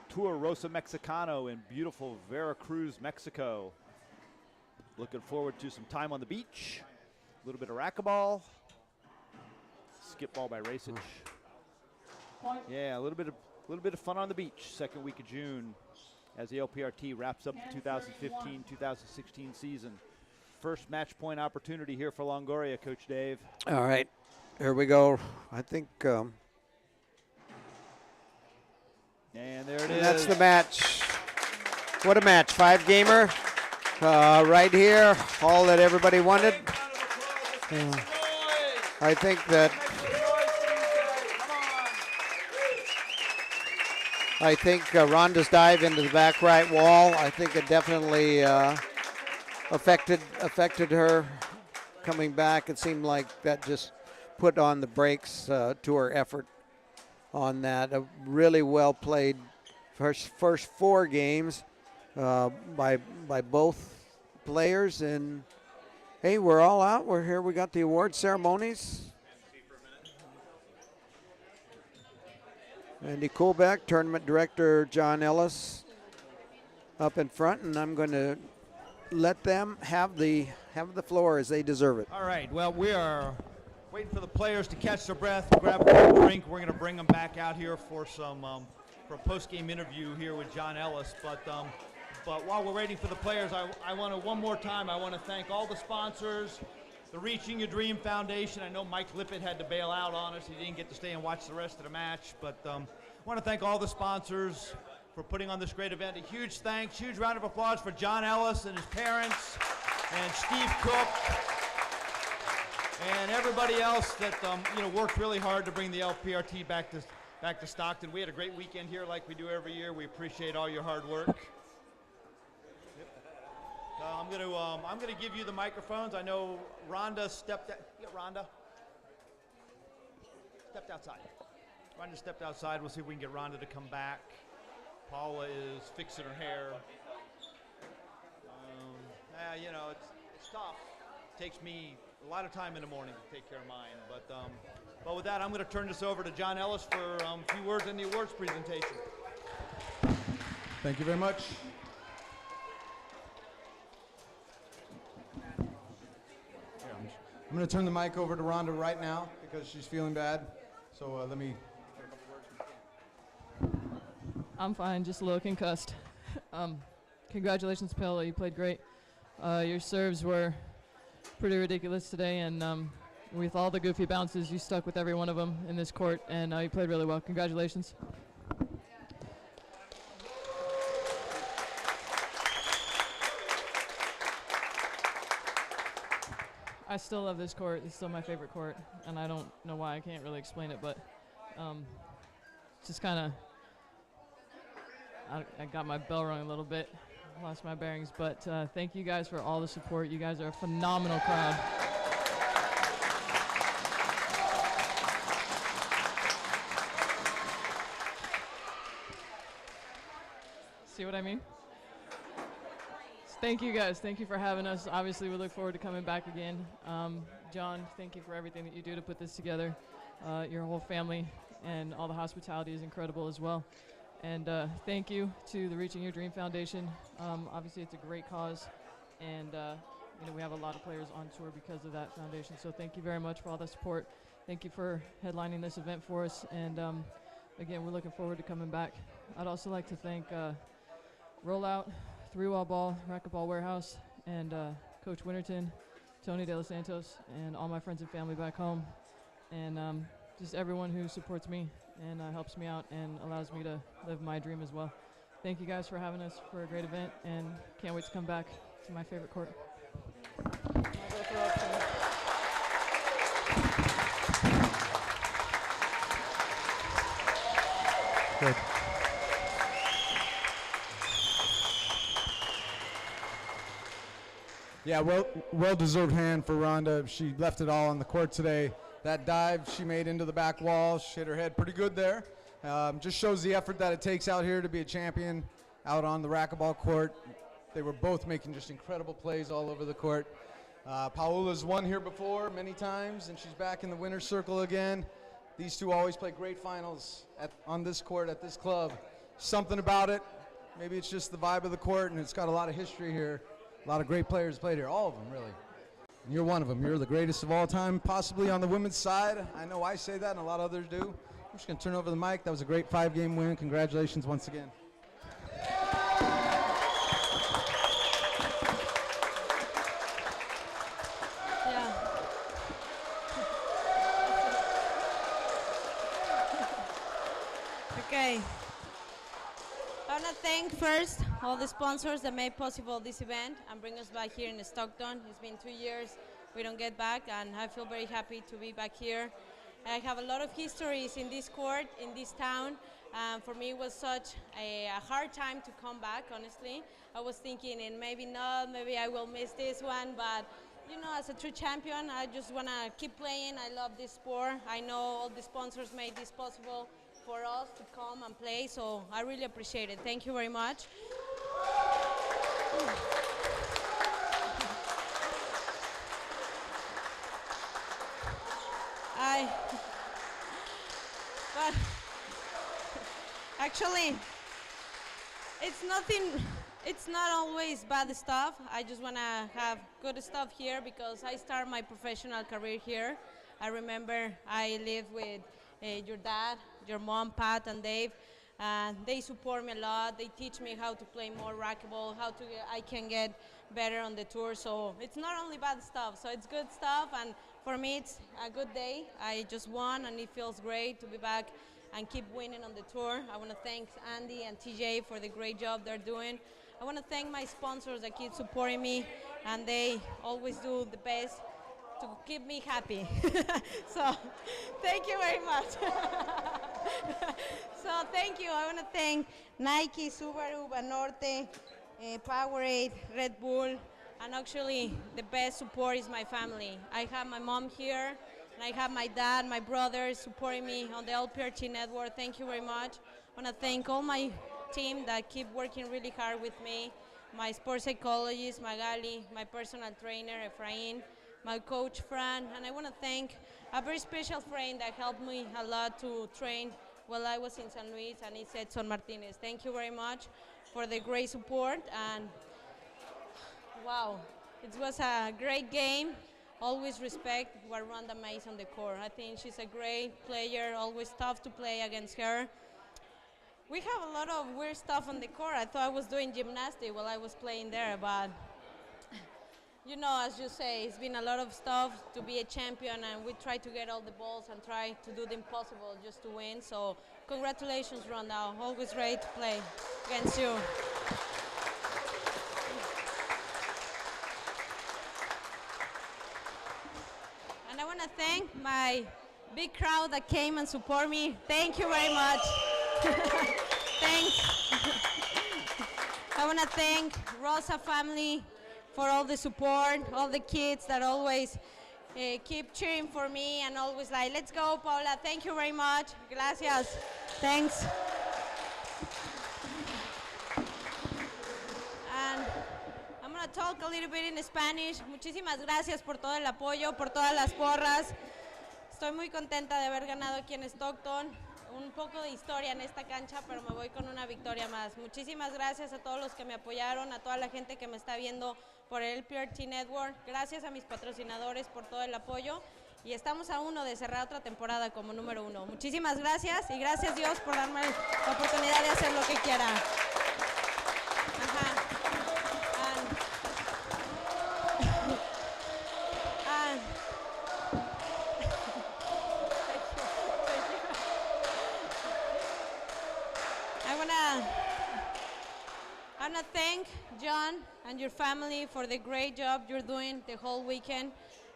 Tour Rosa Mexicano in beautiful Veracruz, Mexico. Looking forward to some time on the beach. A little bit of racquetball. Skip ball by Racsich. Yeah, a little bit of fun on the beach. Second week of June, as the LPRT wraps up the 2015-2016 season. First match point opportunity here for Longoria, Coach Dave. All right, here we go. I think. And there it is. That's the match. What a match! 5-gamer, right here. All that everybody wanted. I think that. Rhonda's dive into the back right wall, I think it definitely affected her coming back. It seemed like that just put on the brakes to her effort on that. A really well played first 4 games by both players. And hey, we're all out. We're here. We got the award ceremonies. Andy Kohlbeck, tournament director John Ellis up in front, and I'm going to let them have the floor as they deserve it. All right, well, we are waiting for the players to catch their breath, grab a drink. We're going to bring them back out here for some for a post-game interview here with John Ellis. But while we're waiting for the players, I want to one more time, I want to thank all the sponsors, the Reaching Your Dream Foundation. I know Mike Lippett had to bail out on us. He didn't get to stay and watch the rest of the match. But I want to thank all the sponsors for putting on this great event. A huge thanks, huge round of applause for John Ellis and his parents and Steve Cook and everybody else that worked really hard to bring the LPRT back back to Stockton. We had a great weekend here like we do every year. We appreciate all your hard work. I'm gonna give you the microphones. I know Rhonda stepped outside. Rhonda stepped outside. We'll see if we can get Rhonda to come back. Paola is fixing her hair. You know, it's tough. It takes me a lot of time in the morning to take care of mine. But with that, I'm going to turn this over to John Ellis for a few words in the awards presentation. Thank you very much. I'm going to turn the mic over to Rhonda right now because she's feeling bad. So let me. I'm fine, just a little concussed. Congratulations, Paola, you played great. Your serves were pretty ridiculous today, and with all the goofy bounces, you stuck with every one of them in this court, and you played really well. Congratulations. I still love this court. It's still my favorite court, and I don't know why. I can't really explain it, but just kind of, I got my bell rung a little bit, lost my bearings, but thank you guys for all the support. You guys are a phenomenal crowd. See what I mean? Thank you guys. Thank you for having us. Obviously, we look forward to coming back again. John, thank you for everything that you do to put this together. Your whole family and all the hospitality is incredible as well. And thank you to the Reaching Your Dream Foundation. Obviously, it's a great cause, and you know, we have a lot of players on tour because of that foundation. So thank you very much for all the support. Thank you for headlining this event for us. And again, we're looking forward to coming back. I'd also like to thank Rollout, Three Wall Ball, Racquetball Warehouse, and Coach Winterton, Tony De Los Santos, and all my friends and family back home, and just everyone who supports me and helps me out and allows me to live my dream as well. Thank you guys for having us for a great event, and can't wait to come back to my favorite court. Good. Yeah, well-deserved hand for Rhonda. She left it all on the court today. That dive she made into the back wall, she hit her head pretty good there. Just shows the effort that it takes out here to be a champion out on the racquetball court. They were both making just incredible plays all over the court. Paola's won here before many times, and she's back in the winner's circle again. These two always play great finals on this court at this club. Something about it. Maybe it's just the vibe of the court, and it's got a lot of history here. A lot of great players played here, all of them, really. And you're one of them. You're the greatest of all time, possibly on the women's side. I know I say that, and a lot of others do. I'm just going to turn over the mic. That was a great 5-game win. Congratulations once again. Yeah. Okay. I want to thank first all the sponsors that made possible this event and bring us back here in Stockton. It's been 2 years we don't get back, and I feel very happy to be back here. I have a lot of histories in this court, in this town. For me, it was such a hard time to come back, honestly. I was thinking, and maybe not, maybe I will miss this one, but you know, as a true champion, I just want to keep playing. I love this sport. I know all the sponsors made this possible for us to come and play, so I really appreciate it. Thank you very much. But actually, it's not always bad stuff. I just want to have good stuff here because I started my professional career here. I remember I lived with your dad, your mom, Pat, and Dave. They support me a lot. They teach me how to play more racquetball, I can get better on the tour. So it's not only bad stuff, so it's good stuff. And for me, it's a good day. I just won, and it feels great to be back and keep winning on the tour. I want to thank Andy and TJ for the great job they're doing. I want to thank my sponsors that keep supporting me, and they always do the best to keep me happy. So thank you very much. So thank you. I want to thank Nike, Subaru, Banorte, Powerade, Red Bull, and actually the best support is my family. I have my mom here, and I have my dad, my brothers supporting me on the LPRT network. Thank you very much. I want to thank all my team that keep working really hard with me, my sports psychologist, Magali, my personal trainer, Efrain, my coach, Fran, and I want to thank a very special friend that helped me a lot to train while I was in San Luis, and it's Edson Martinez. Thank you very much for the great support, and wow, it was a great game. Always respect what Rhonda makes on the court. I think she's a great player, always tough to play against her. We have a lot of weird stuff on the court. I thought I was doing gymnastics while I was playing there, but you know, as you say, it's been a lot of stuff to be a champion, and we try to get all the balls and try to do the impossible just to win. So congratulations, Rhonda. Always great to play against you. And I want to thank my big crowd that came and support me. Thank you very much. Thanks. I want to thank Rosa family for all the support, all the kids that always keep cheering for me and always like, let's go, Paola. Thank you very much. Gracias. Thanks. And I'm going to talk a little bit in Spanish. Muchísimas gracias por todo el apoyo, por todas las porras. Estoy muy contenta de haber ganado aquí en Stockton. Un poco de historia en esta cancha, pero me voy con una victoria más. Muchísimas gracias a todos los que me apoyaron, a toda la gente que me está viendo por el PRT Network. Gracias a mis patrocinadores por todo el apoyo. Y estamos a uno de cerrar otra temporada como número 1. Muchísimas gracias y gracias Dios por darme la oportunidad de hacer lo que quiera. Ajá. I want to thank John and your family for the great job you're doing the whole weekend.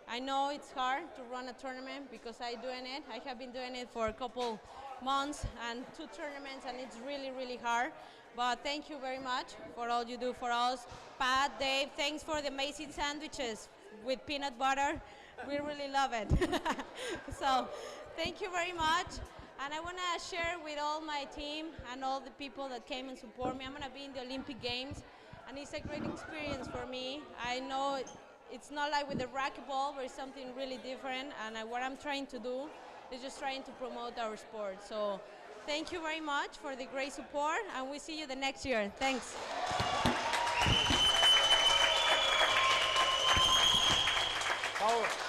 I know it's hard to run a tournament because I'm doing it. I have been doing it for a couple months and 2 tournaments, and it's really, really hard. But thank you very much for all you do for us. Pat, Dave, thanks for the amazing sandwiches with peanut butter. We really love it. So thank you very much. And I want to share with all my team and all the people that came and support me. I'm going to be in the Olympic Games, and it's a great experience for me. I know it's not like with the racquetball, but it's something really different. And what I'm trying to do is just trying to promote our sport. So thank you very much for the great support, and we'll see you the next year. Thanks. Paola.